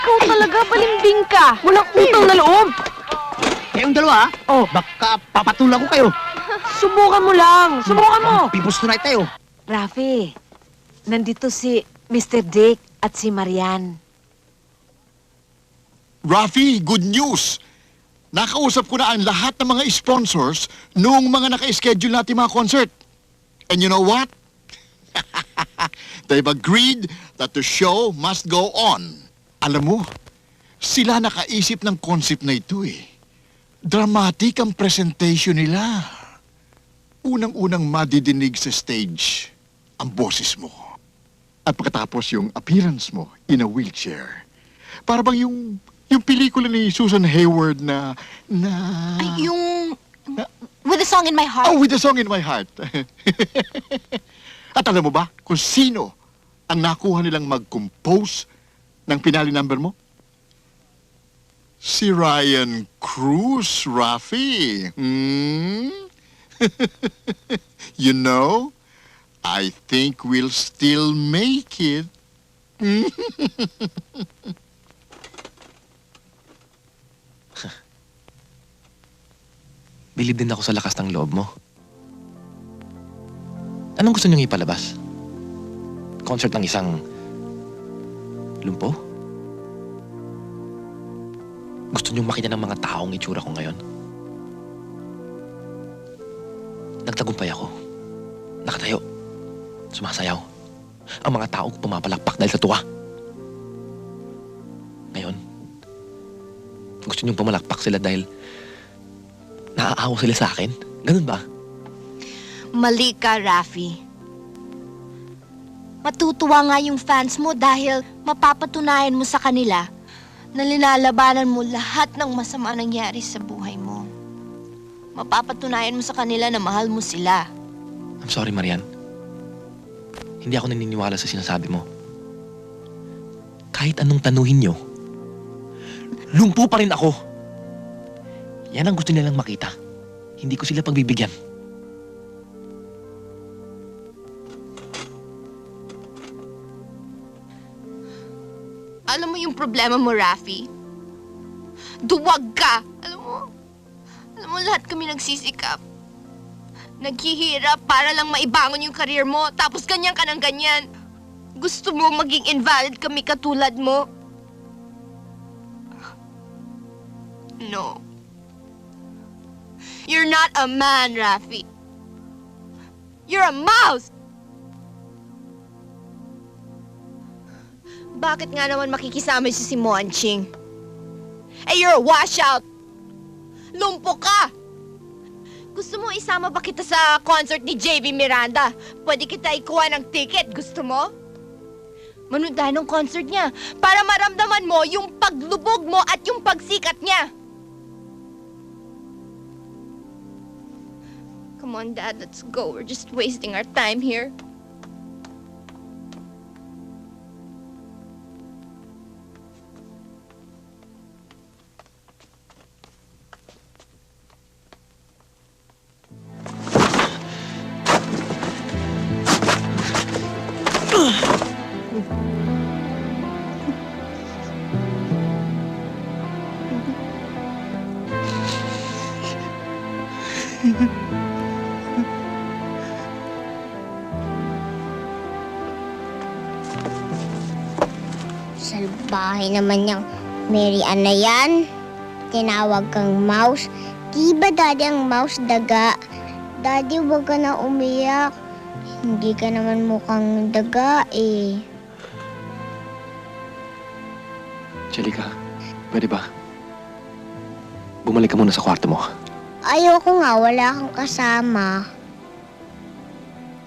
Ikaw talaga, balimbing ka. Walang utang na loob. Kayong dalawa, baka papatulan ko kayo. Subukan mo lang. Subukan mo. Pipos tonight tayo. Rafi, nandito si Mr. Dick at si Marian. Rafi, good news! Nakausap ko na ang lahat ng mga sponsors noong mga naka-schedule natin mga concert. And you know what? They've agreed that the show must go on. Alam mo, sila nakaisip ng concept na ito eh. Dramatic ang presentation nila. Unang-unang madidinig sa stage ang boses mo. At pagkatapos yung appearance mo in a wheelchair. Para bang yung pelikula ni Susan Hayward na... Ay, yung... With a Song in My Heart. Oh, With a Song in My Heart. At alam mo ba kung sino ang nakuha nilang mag-compose ng pinali number mo? Si Ryan Cruz, Rafi. You know, I think we'll still make it. Bilib din ako sa lakas ng loob mo. Anong gusto niyong ipalabas? Concert ng isang... lumpo? Gusto niyong makita ng mga taong itsura ko ngayon? Nagtagumpay ako. Nakatayo. Sumasayaw. Ang mga tao pumapalakpak dahil sa tuwa. Ngayon, gusto niyong pumalakpak sila dahil naaawa sila sa akin? Ganun ba? Mali ka, Rafi. Matutuwa nga yung fans mo dahil mapapatunayan mo sa kanila na linalabanan mo lahat ng masama nangyari sa buhay mo. Mapapatunayan mo sa kanila na mahal mo sila. I'm sorry, Marian. Hindi ako naniniwala sa sinasabi mo. Kahit anong tanuhin nyo, lumpo pa rin ako. Yan ang gusto nilang makita. Hindi ko sila pagbibigyan. Alam mo yung problema mo, Rafi? Duwag ka! Alam mo lahat kami nagsisikap. Naghihirap para lang maibangon yung karir mo, tapos ganyan ka ng ganyan. Gusto mo maging invalid kami katulad mo? No. You're not a man, Rafi. You're a mouse! Bakit nga naman makikisama si Monching? Eh, you're a washout! Lumpo ka! Gusto mo isama ba kita sa concert ni JB Miranda? Pwede kita ikuha ng ticket. Gusto mo? Manood tayo ng concert niya para maramdaman mo yung paglubog mo at yung pagsikat niya. Come on, Dad. Let's go. We're just wasting our time here. Salbahe naman niyang Mary Ann na yan. Tinawag kang mouse. Di ba, Daddy, ang mouse daga? Daddy, huwag ka na umiyak. Hindi ka naman mukhang daga eh. Angelica, pwede ba? Bumalik ka muna sa kwarto mo. Ayoko nga, wala kang kasama.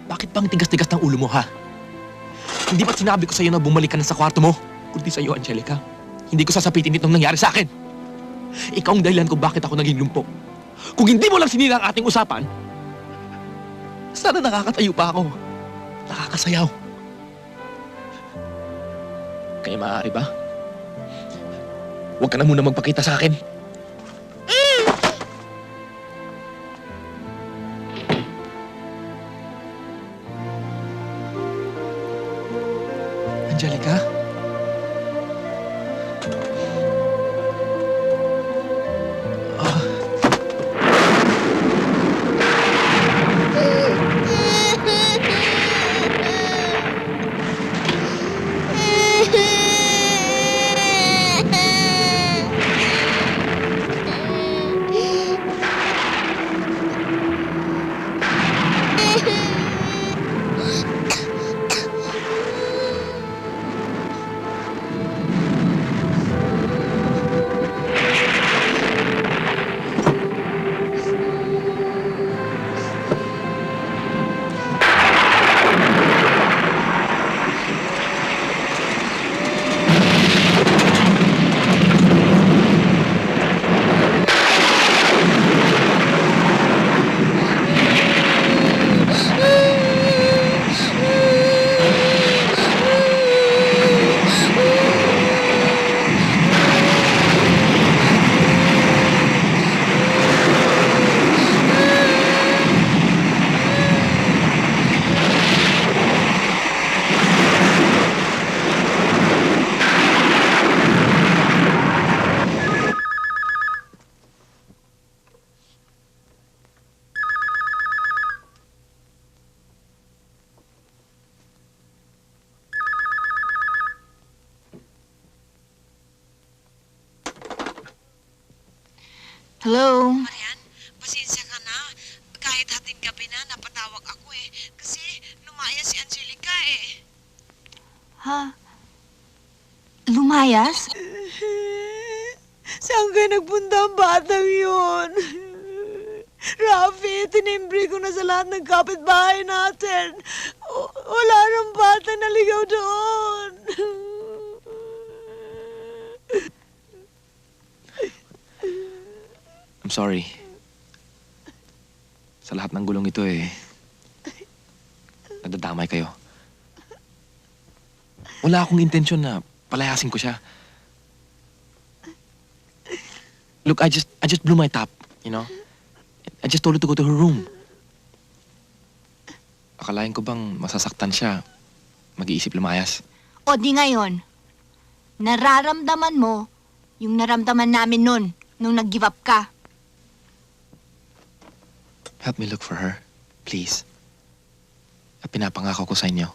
Bakit bang tigas-tigas ng ulo mo, ha? Hindi ba't sinabi ko sa'yo na bumalik ka na sa kwarto mo? Kundi sa'yo, Angelica. Hindi ko sasapitin itong nangyari sa akin. Ikaw ang dahilan kung bakit ako naging lumpo. Kung hindi mo lang sinira ang ating usapan, sana nakakatayo pa ako. Nakakasayaw. Kaya maaari ba? Huwag ka na muna magpakita sa akin. Angelica? Hello? Marian, pasensya ka na. Kahit hating gabi na, napatawag ako eh. Kasi lumaya si Angelica eh. Ha? Lumayas? Saan ka nagpunta ang batang yun? Rafi, tinimbre ko na sa lahat ng kapitbahay natin. Wala nang bata na ligaw doon. I'm sorry. Sa lahat ng gulong ito nadadamay kayo. Wala akong intensyon na palayasin ko siya. Look, I just blew my top, you know? I just told her to go to her room. Akalain ko bang masasaktan siya, mag-iisip lumayas. O di ngayon, nararamdaman mo yung naramdaman namin nun, nung nag-give up ka. Help me look for her, please. At pinapangako ko sa inyo,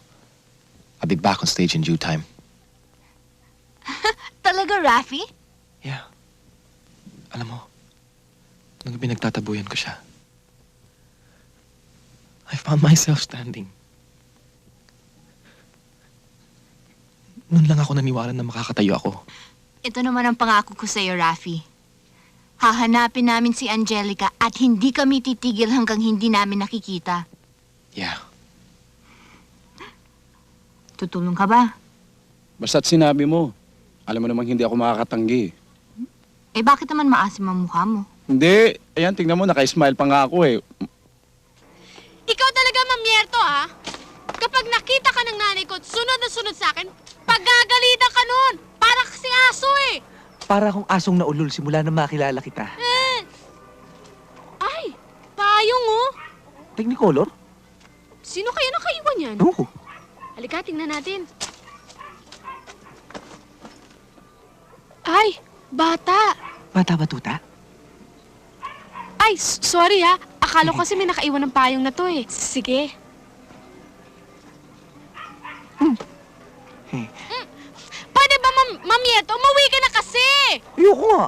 I'll be back on stage in due time. Talaga, Rafi? Yeah. Alam mo, nung pinagtatabuyan ko siya, I found myself standing. Noon lang ako naniwala na makakatayo ako. Ito naman ang pangako ko sa'yo, Rafi. Hahanapin namin si Angelica at hindi kami titigil hanggang hindi namin nakikita. Yeah. Tutulong ka ba? Basta't sinabi mo, alam mo namang hindi ako makakatanggi. Eh bakit naman maasim ang mukha mo? Hindi, ayan, tingnan mo, naka-smile pa nga ako eh. Ikaw talaga, mamyerto, ha? Kapag nakita ka ng nanay ko at sunod na sunod sa akin, paggagalitan ka nun! Para kasing aso eh! Para akong asong naulol simula na makilala kita. Ay, payong oh! Technicolor? Sino kaya nakaiwan yan? Oo. Halika, tingnan natin. Ay, bata! Bata ba, tuta? Ay, sorry ha. Akala ko kasi may nakaiwan ng payong na to eh. Sige. Pwede ba, mamieto? Umuwi ka na kasi! Ayoko nga.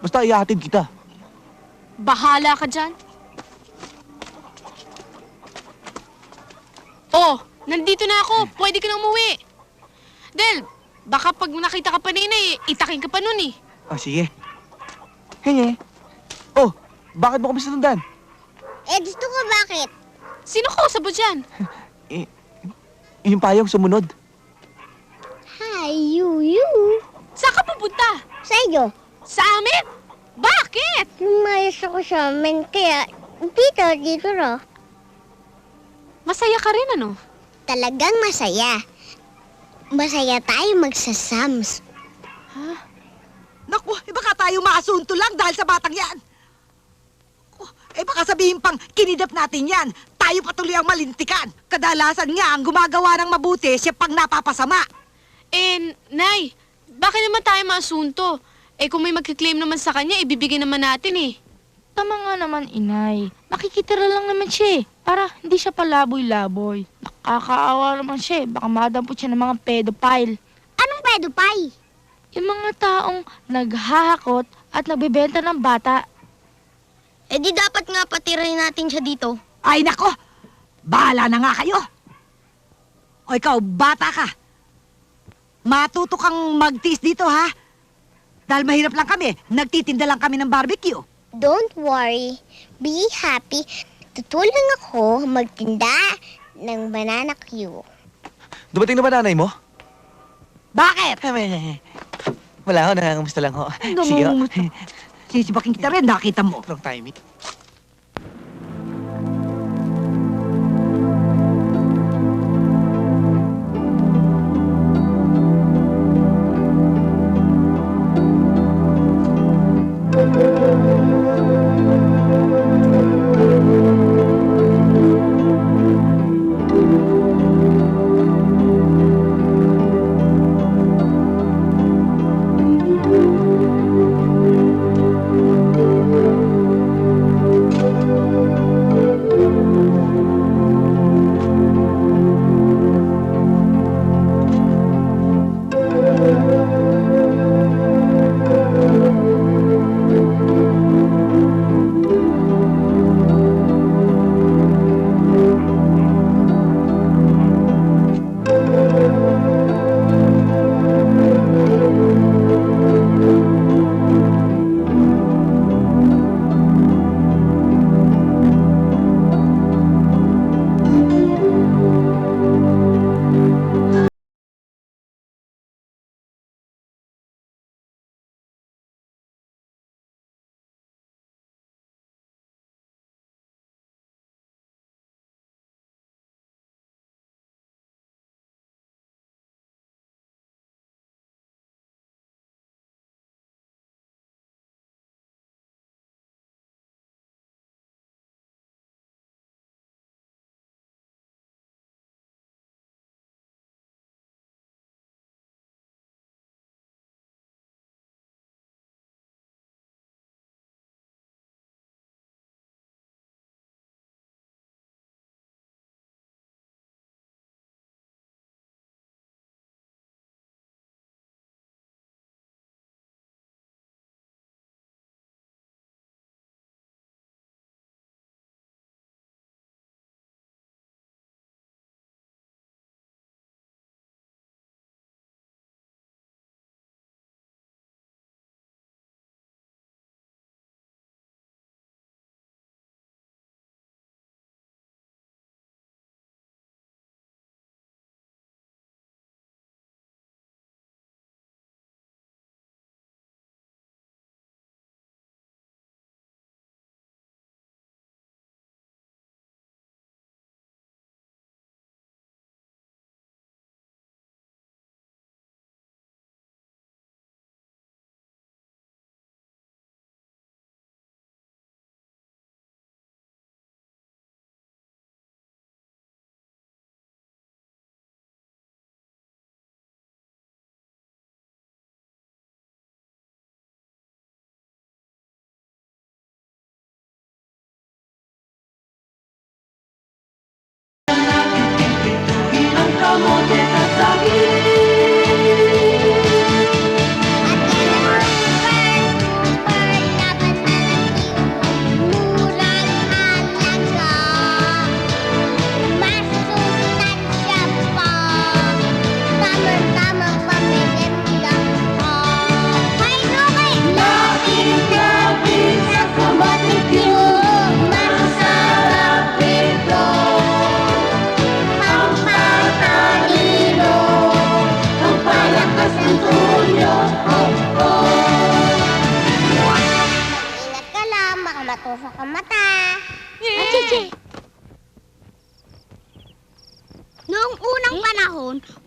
Basta iatid kita. Bahala ka dyan. Oh, nandito na ako. Pwede ka na umuwi. Del, baka pag nakita ka pa na itakin ka pa nun eh. Ah, sige. Hey, oh, bakit mo kami sinundan? Eh, gusto ko bakit? Sino kausap mo dyan? Yung payong sumunod. Hi, you. Saan ka pupunta? Sa iyo. Sa amin? Bakit? Lumayas ako sa amin, kaya dito raw. Masaya ka rin, ano? Talagang masaya. Masaya tayo magsasams. Naku, baka tayo maasunto lang dahil sa batang yan. Baka sabihin pang kinidap natin yan. Tayo patuloy ang malintikan. Kadalasan nga ang gumagawa ng mabuti, siya pang napapasama. Nay, bakit naman tayo maasunto? Kung may magkiklaim naman sa kanya, ibibigay naman natin eh. Tama nga naman, inay. Nakikitira lang naman siya para hindi siya palaboy-laboy. Nakakaawa naman siya baka madampot siya ng mga pedophile. Anong pedophile? Yung mga taong naghahakot at nagbebenta ng bata. Di dapat nga patirahin natin siya dito. Ay nako, bahala na nga kayo. O ikaw, bata ka. Matuto kang magtiis dito ha. Dahil mahirap lang kami, nagtitinda lang kami ng barbecue. Don't worry. Be happy. Tutulong ako magtinda ng banana Q. Dumating na ba nanay mo? Bakit? Wala ako, nangangamusta lang ho. Sige ho. Sisibaking kita rin, nakita mo. Wrong timing.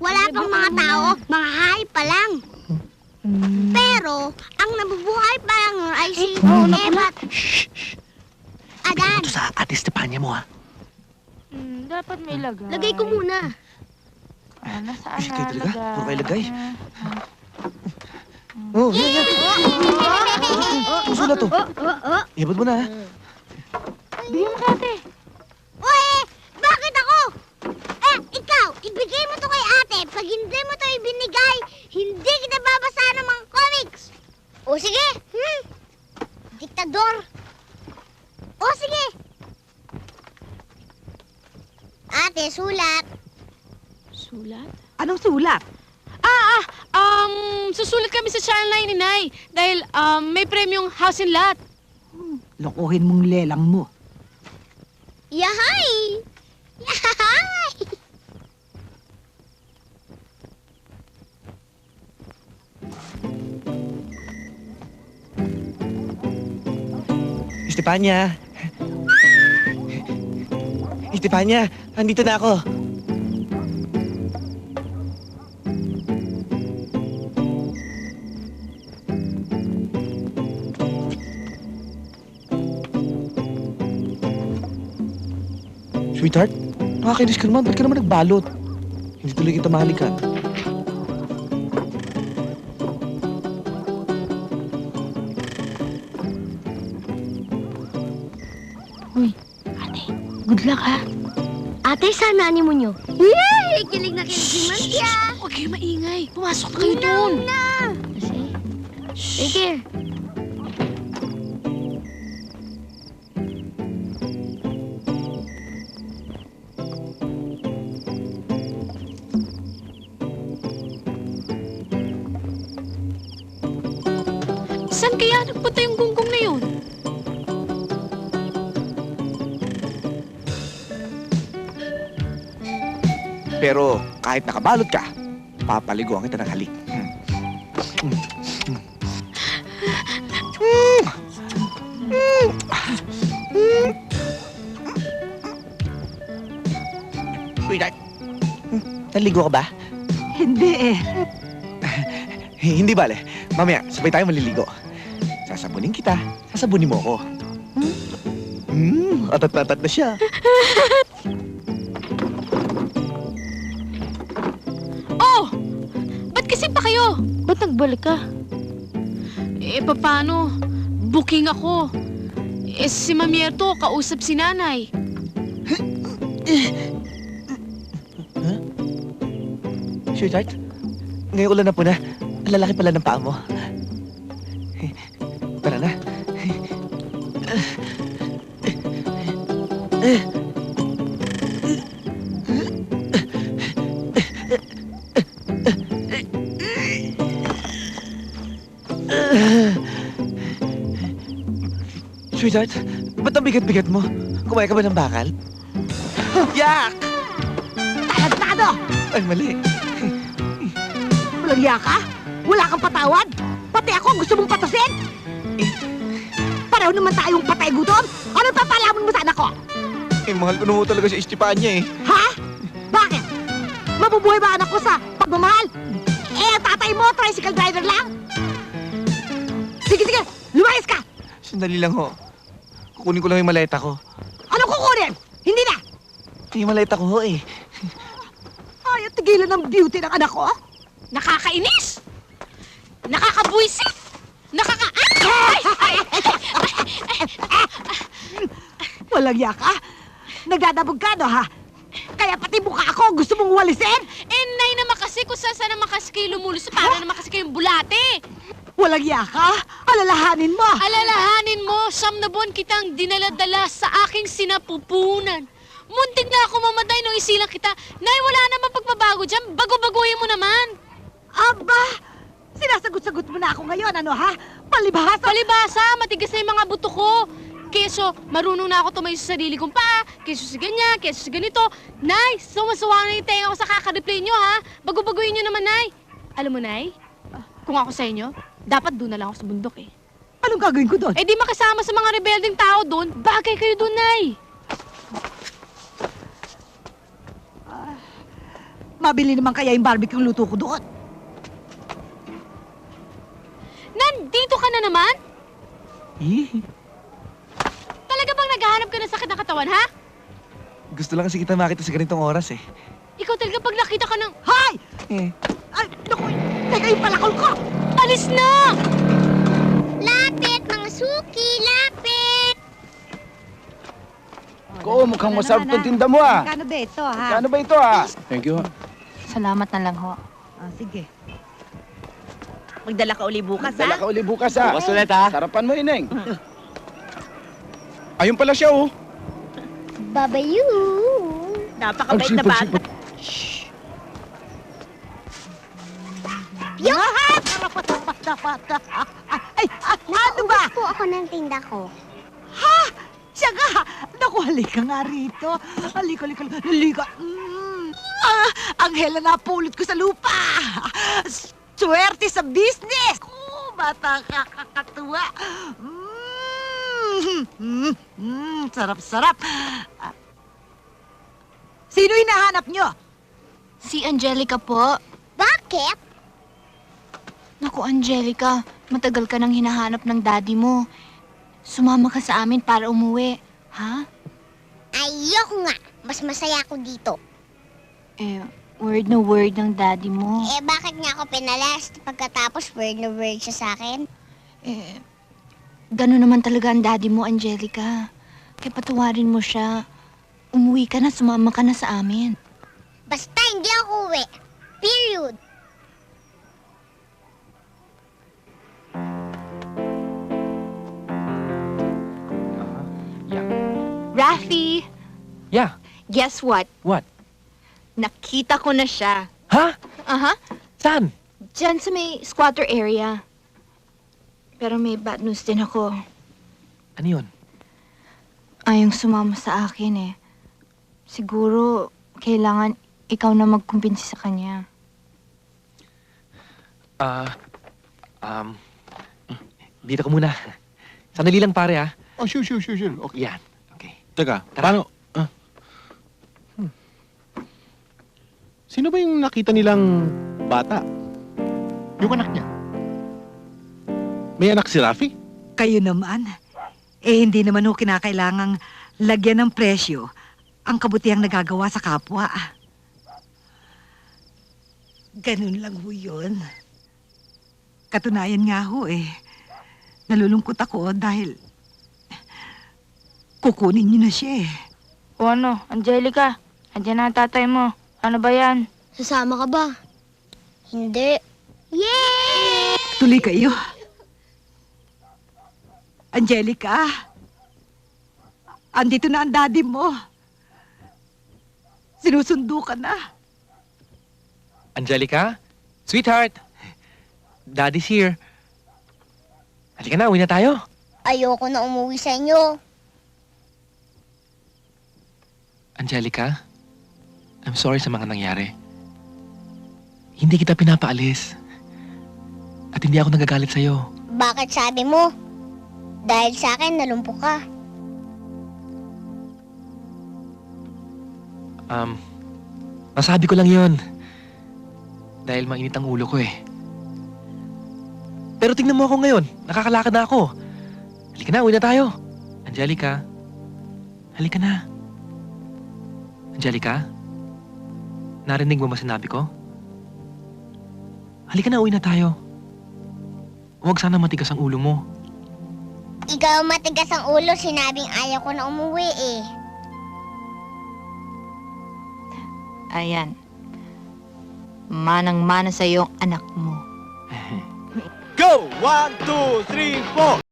wala pang mga tao, mga hayop pa lang. Pero, ang nabubuhay pa lang nun ay si Eva at Adan. Ito sa Ate Estefania mo, ha? Dapat may lagay. Lagay ko muna. Nasaan Kayo na talaga? Puro kayo lagay. Puso na to. Iabot mo na, ha? Bigyan mo ate. Uy, bakit ako? Ikaw, ibigay mo to kay ate. Pag hindi mo to ibinigay, hindi kita babasa ng mga comics. O sige. Diktador. O sige. Ate, sulat. Sulat? Anong sulat? Susulat kami sa Channel 9 ni Nay. Dahil, may premyong house and lot. Lokohin mong lelang mo. Yahay! Yahay! Estefania! Estefania, andito na ako. Sweetheart, nakakainis ka naman. Ba't ka naman nagbalot? Hindi tuloy kita mahalikan. Good luck, ha? Ate, saan na mo nyo? Yay! Kilig na kilig si Mansya! Huwag kayo maingay. Pumasok kayo doon. Take care. Saan kaya nagpunta yung gunggong na yun? Pero kahit nakabalot ka, papaliguan kita ng halik. Sweetheart, naligo ka ba? Hindi eh. Hindi bale. Mamaya, sabay tayo maliligo. Sasabunin kita, sasabunin mo ako. Atat-atat na siya. Oh! Ba't kasi pa kayo? Ba't nagbalik ka? Paano? Booking ako. Si Mamierto, kausap si nanay. Sweetheart, ngayon ulan na po na. Ang lalaki pala ng paa mo. Tara na. Sweetheart, ba't ang bigat-bigat mo? Kumain ka ba ng bakal? Yak! Talagtado! Ay, mali. Walang yaka? Wala kang patawad? Pati ako gusto mong patasin? Pareho naman tayong patay gutom. Anong papalaman mo sa anak ko? Mahal ko naman talaga si Estefania eh. Ha? Bakit? Mabubuhay ba anak ko sa pagmamahal? Ang tatay mo, tricycle driver lang? Sige, lumayas ka! Sandali lang ho. Kukunin ko lang yung maleta ko. Anong kukunin? Hindi na! Yung maleta ko ho eh. Ayaw tigilan ng beauty ng anak ko. Nakakainis! Nakakabuisit! Walang yaka? Nagdadabog ka, no, ha? Kaya pati mukha ako gusto mong walisin? Nay naman kasi kung saan naman kasi kayo lumulus, para naman kasi kayong bulate. Walang yaka? Alalahanin mo! Alalahanin mo, 9 na buwan kitang dinala-dala sa aking sinapupunan. Muntik na ako mamatay nung isilang kita. Nay, wala naman pagbabago dyan. Bago-baguhin mo naman. Aba! Sinasagot-sagot mo na ako ngayon, ano ha? Palibhasa! Palibhasa! Matigas na yung mga buto ko. Keso, marunong na ako tumayo sa sarili kong paa. Keso sa ganyan, keso sa ganito. Nay, sumasawang na yung tenga ko sa kaka-replay nyo, ha? Bago-baguhin nyo naman, Nay. Alam mo, Nay, kung ako sa inyo, dapat doon na lang ako sa bundok, eh. Anong gagawin ko doon? Eh di makasama sa mga rebelding tao doon. Bagay kayo doon, Nay. Mabili naman kaya yung barbecue luto ko doon. Nandito ka na naman? Eh, Talaga bang naghahanap ka ng sakit ng katawan, ha? gusto lang kasi kita makita sa ganitong oras eh. Ikaw talaga pag nakita ka ng... Hay! Eh. Ay, naku! Teka yung palakol ko! Alis na! Lapit, mga suki, lapit! Ko, mukhang masarap tong tinda mo ah. Kano ba ito, ha? Kano ba ito ah? Thank you. Salamat na lang ho. Sige. Magdala ka uli bukas, Dala ka uli bukas ah. Bukas ulit, ha? Sarapan mo, Ineng. Ayun pala siya oh. Babayu! Napakabait na bata. Yahat! Dapat. Ay, ano ba? po ako ng tinda ko. Ha? Siya nga! Naku, halika nga rito. Halika. Anghela na pulot ko sa lupa. Swerte sa business. Bata kakatuwa. Sarap. Sino hinahanap nyo? Si Angelica po. Bakit? Naku, Angelica, matagal ka nang hinahanap ng daddy mo. Sumama ka sa amin para umuwi, ha? Ayoko nga. Mas masaya ako dito. Eh, word na word ng daddy mo. Eh, bakit nga ako pinalas pagkatapos word na word siya sa akin? Eh, gano'n naman talaga ang daddy mo, Angelica. Kaya patawarin mo siya. Umuwi ka na, sumama ka na sa amin. Basta hindi ako uwi. Period. Rafi, Yeah, guess what? what? Nakita ko na siya. Ha? Aha. Saan? Diyan sa may squatter area. Pero may bad news din ako. Ano yun? Ayong sumama sa akin eh. Siguro, kailangan ikaw na magkumbinsi sa kanya. Dito ka muna. Sandali lang pare ah. Oh, sure. Okay. Yan. Okay. Teka, Tara. paano? Sino ba yung nakita nilang bata? Yung anak niya. May anak si Rafi? Kayo naman. Eh, hindi naman ho kinakailangang lagyan ng presyo ang kabutihang nagagawa sa kapwa. Ganun lang ho yun. Katunayan nga ho eh. Nalulungkot ako dahil kukunin niyo na siya eh. O ano, Angelica, andyan na ang tatay mo. Ano ba yan? Sasama ka ba? Hindi. Yay! Tuloy kayo. Angelica, andito na ang daddy mo. Sinusundo ka na. Angelica? Sweetheart! Daddy's here. Halika na, uwi na tayo. Ayoko na umuwi sa inyo. Angelica, I'm sorry sa mga nangyari. Hindi kita pinapaalis. At hindi ako nagagalit sa'yo. Bakit sabi mo? Dahil sa akin, nalumpo ka. Nasabi ko lang yon. Dahil mainit ang ulo ko eh. Pero tingnan mo ako ngayon. Nakakalakad na ako. Halika na, uwi na tayo. Angelica. Halika na. Angelica? Narinig mo ba sinabi ko? Halika na, uwi na tayo. Huwag sana matigas ang ulo mo. Ikaw matigas ang ulo, sinabing ayaw ko na umuwi eh. Ayan. Manang-mana sa iyong anak mo. Go! 1, 2, 3, 4!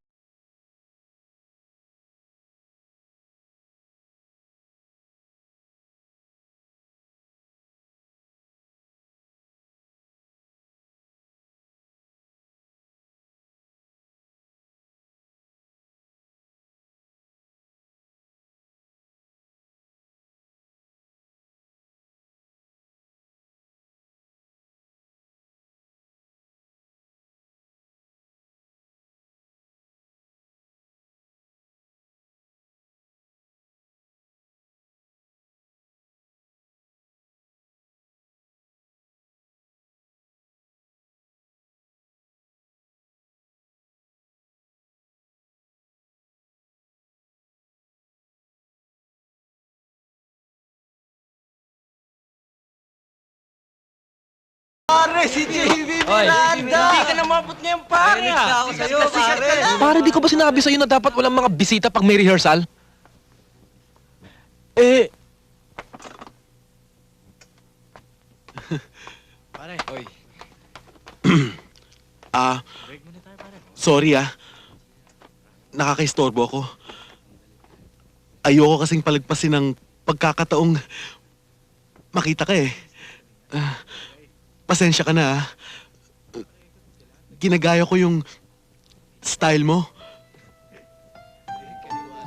Pare, si JV Miranda! Hindi ka na mabot ngayon, pare! Ako sa'yo, pare! Pare, di ko ba sinabi sa'yo na dapat walang mga bisita pag may rehearsal? Eh... Pare, oy. Sorry nakakaistorbo ako. Ayoko kasing palagpasin ng pagkakataong makita ka eh. Pasensya ka na Ginagaya ko yung style mo.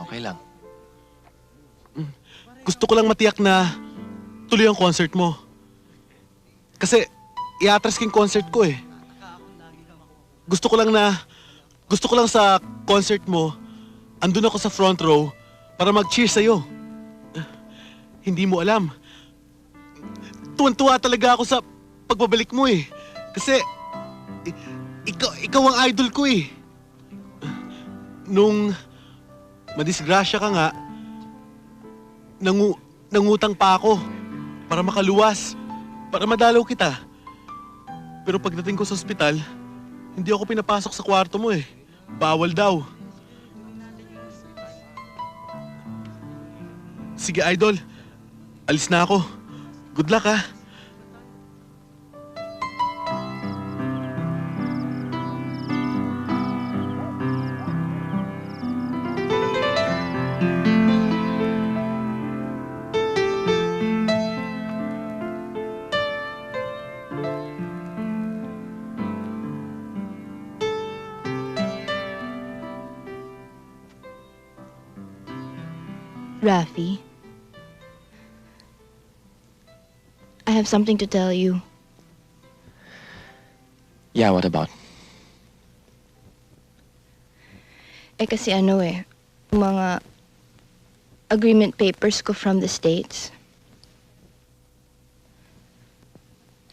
Okay lang. Gusto ko lang matiyak na tuloy ang concert mo. Kasi iatras ko yung concert ko eh. Gusto ko lang sa concert mo, andun ako sa front row para mag-cheer sa'yo. Hindi mo alam. Tuwan-tuwa talaga ako sa pagbabalik mo eh. Kasi ikaw ang idol ko eh. Nung madisgrasya ka nga, nangutang pa ako para makaluwas, para madalaw kita. Pero pagdating ko sa ospital, hindi ako pinapasok sa kwarto mo eh. Bawal daw. Sige, idol. Alis na ako. Good luck, ha? Rafi, I have something to tell you. Yeah, what about? Kasi mga agreement papers ko from the States.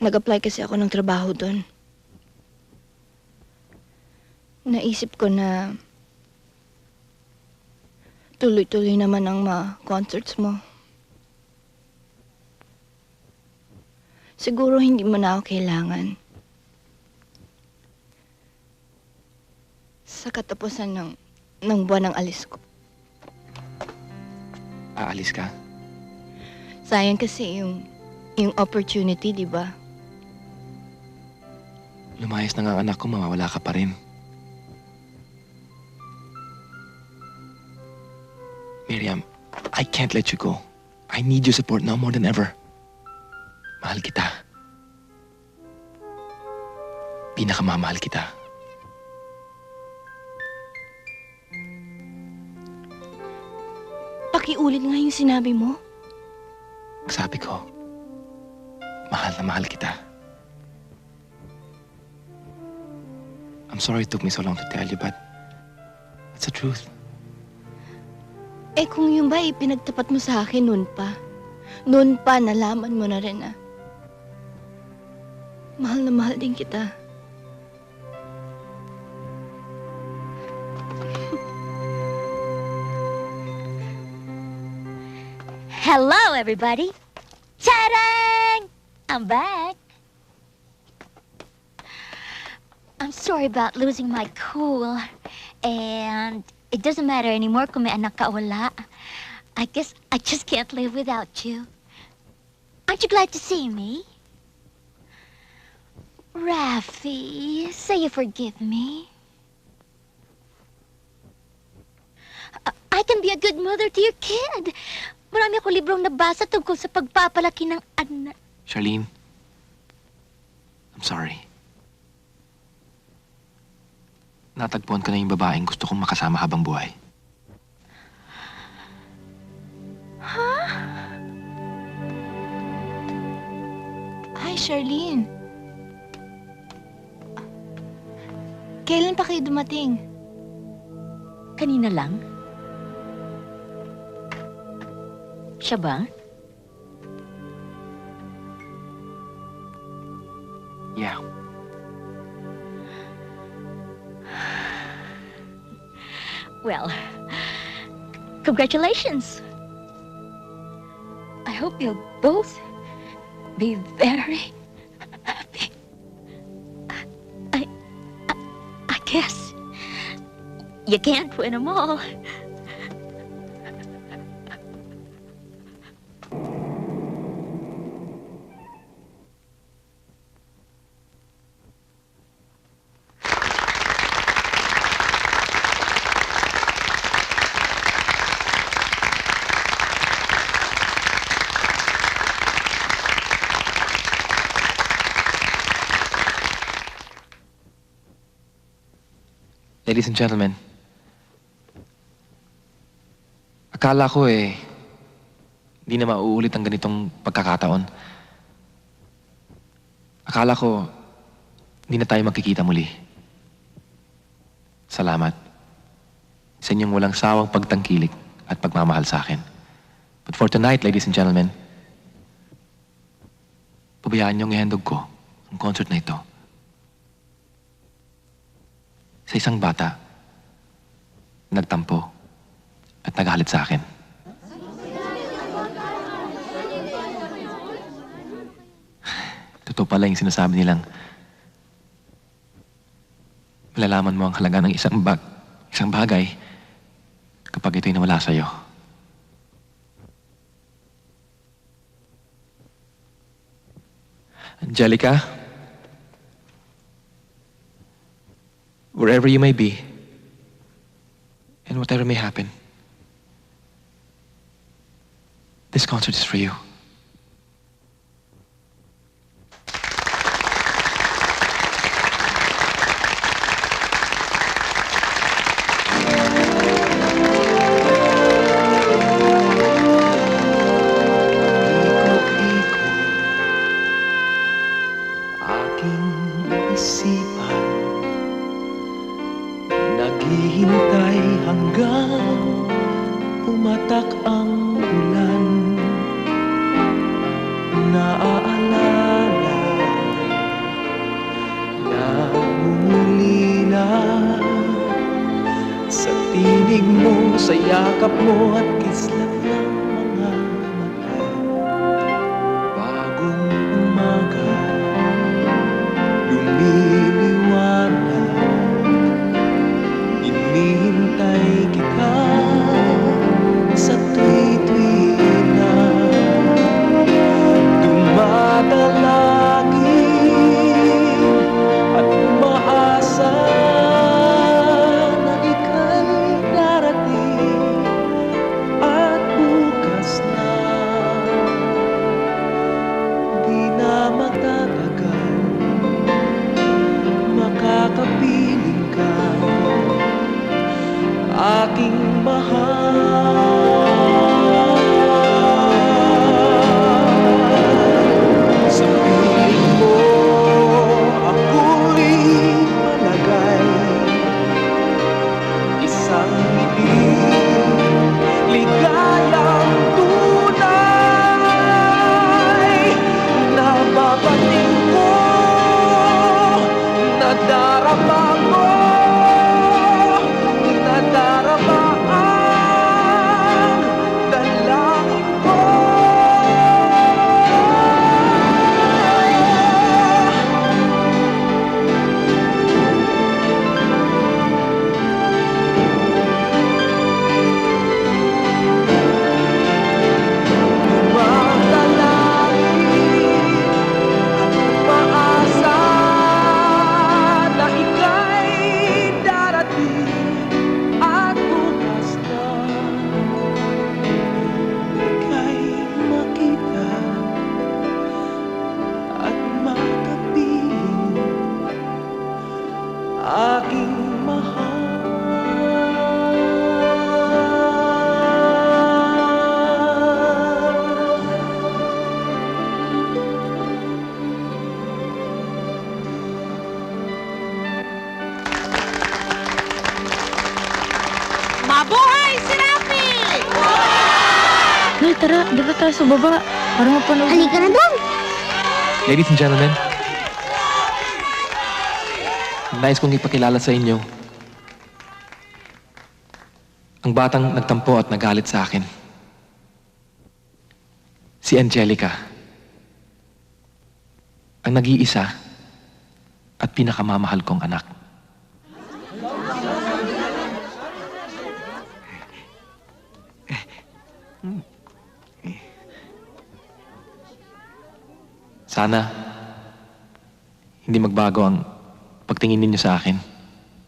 Nag-apply kasi ako ng trabaho doon. Naisip ko na tuloy-tuloy naman ang mga concerts mo. Siguro hindi mo na ako kailangan. Sa katapusan ng buwan ng alis ko. Aalis ka? Sayang kasi yung opportunity, di ba? Lumayas na nga ang anak ko, mawawala ka pa rin. Miriam, I can't let you go. I need your support now more than ever. Mahal kita. Pinakamamahal kita. Pakiulit nga yung sinabi mo. Sabi ko, mahal na mahal kita. I'm sorry it took me so long to tell you, but that's the truth. Kung yun ba pinagtapat mo sa akin noon pa nalaman mo na rin na mahal din kita. Hello, everybody. Ta-dang! I'm back. I'm sorry about losing my cool. And it doesn't matter anymore kung may anak ka o wala. I guess I just can't live without you. Aren't you glad to see me? Rafi, say you forgive me. I can be a good mother to your kid. Marami ako librong nabasa tungkol sa pagpapalaki ng anak. Charlene, I'm sorry. Natagpuan ko na yung babaeng gusto kong makasama habang buhay. Hi, Charlene. Kailan pa kayo dumating? Kanina lang. Siya ba? Yeah. Well, congratulations. I hope you'll both be very happy. guess you can't win them all. Ladies and gentlemen, akala ko hindi na mauulit ang ganitong pagkakataon. Akala ko, hindi na tayo magkikita muli. Salamat sa inyong walang sawang pagtangkilik at pagmamahal sa akin. But for tonight, ladies and gentlemen, pabayaan niyong ihandog ko ang concert na ito sa isang bata nagtampo at nagalit sa akin. Totoo pala yung sinasabi nilang malalaman mo ang halaga ng isang bagay kapag ito'y nawala sa'yo. Angelica, wherever you may be, and whatever may happen, this concert is for you. Naghihintay hanggang pumatak ang ulan. Naaalala na umulila sa tinig mo, sa yakap mo at kislap ng mga mata. Bagong umaga, lumiliwanag. Hinihintay kita sa tuwi-tuwi na dumadalangin at umaasa na ika'y darating at bukas na di na matatagal makakapiling ka aking mahal. Sa piling mo ako'y malagay, isang ligayang tunay. Nababating ko, nadarama ko, nadarama ang dalangin ko. Dumadalangin at umaasa na ika'y darating at bukas na ika'y makita at makapiling aking mahal. Mabuhay si Rafi! Nay, tara, dito tayo sa baba para mapanood. Halika na doon! Ladies and gentlemen, nais kong ipakilala sa inyo ang batang nagtampo at nagalit sa akin. Si Angelica. Ang nag-iisa at pinakamamahal kong anak. Sana, hindi magbago ang pagtingin ninyo sa akin.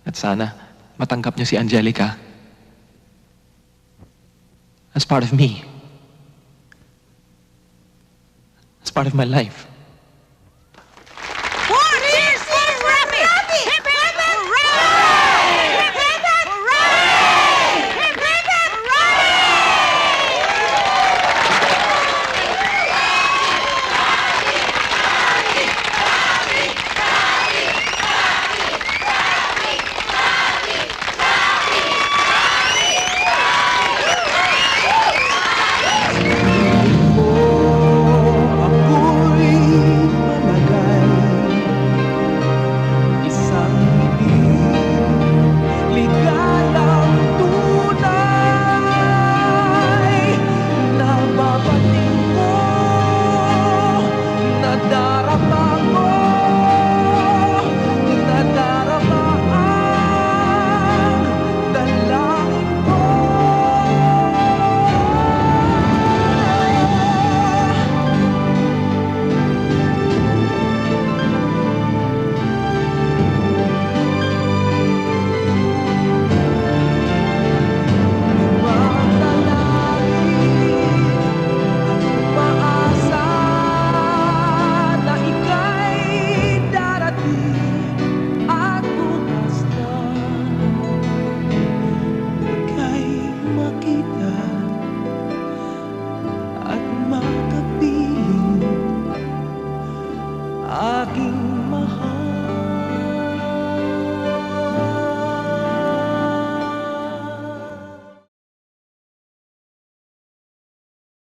At sana, matanggap niyo si Angelica as part of me. As part of my life. Cheers for Rafi! Hip, hip, hooray! Hip, hip, hooray! Hip, hip, Isang ligalang tunay nababating ko, nadarama ko, nadarama ang dalangin ko. Umaasa na ika'y darating at bukas na ika'y makita at makapiling aking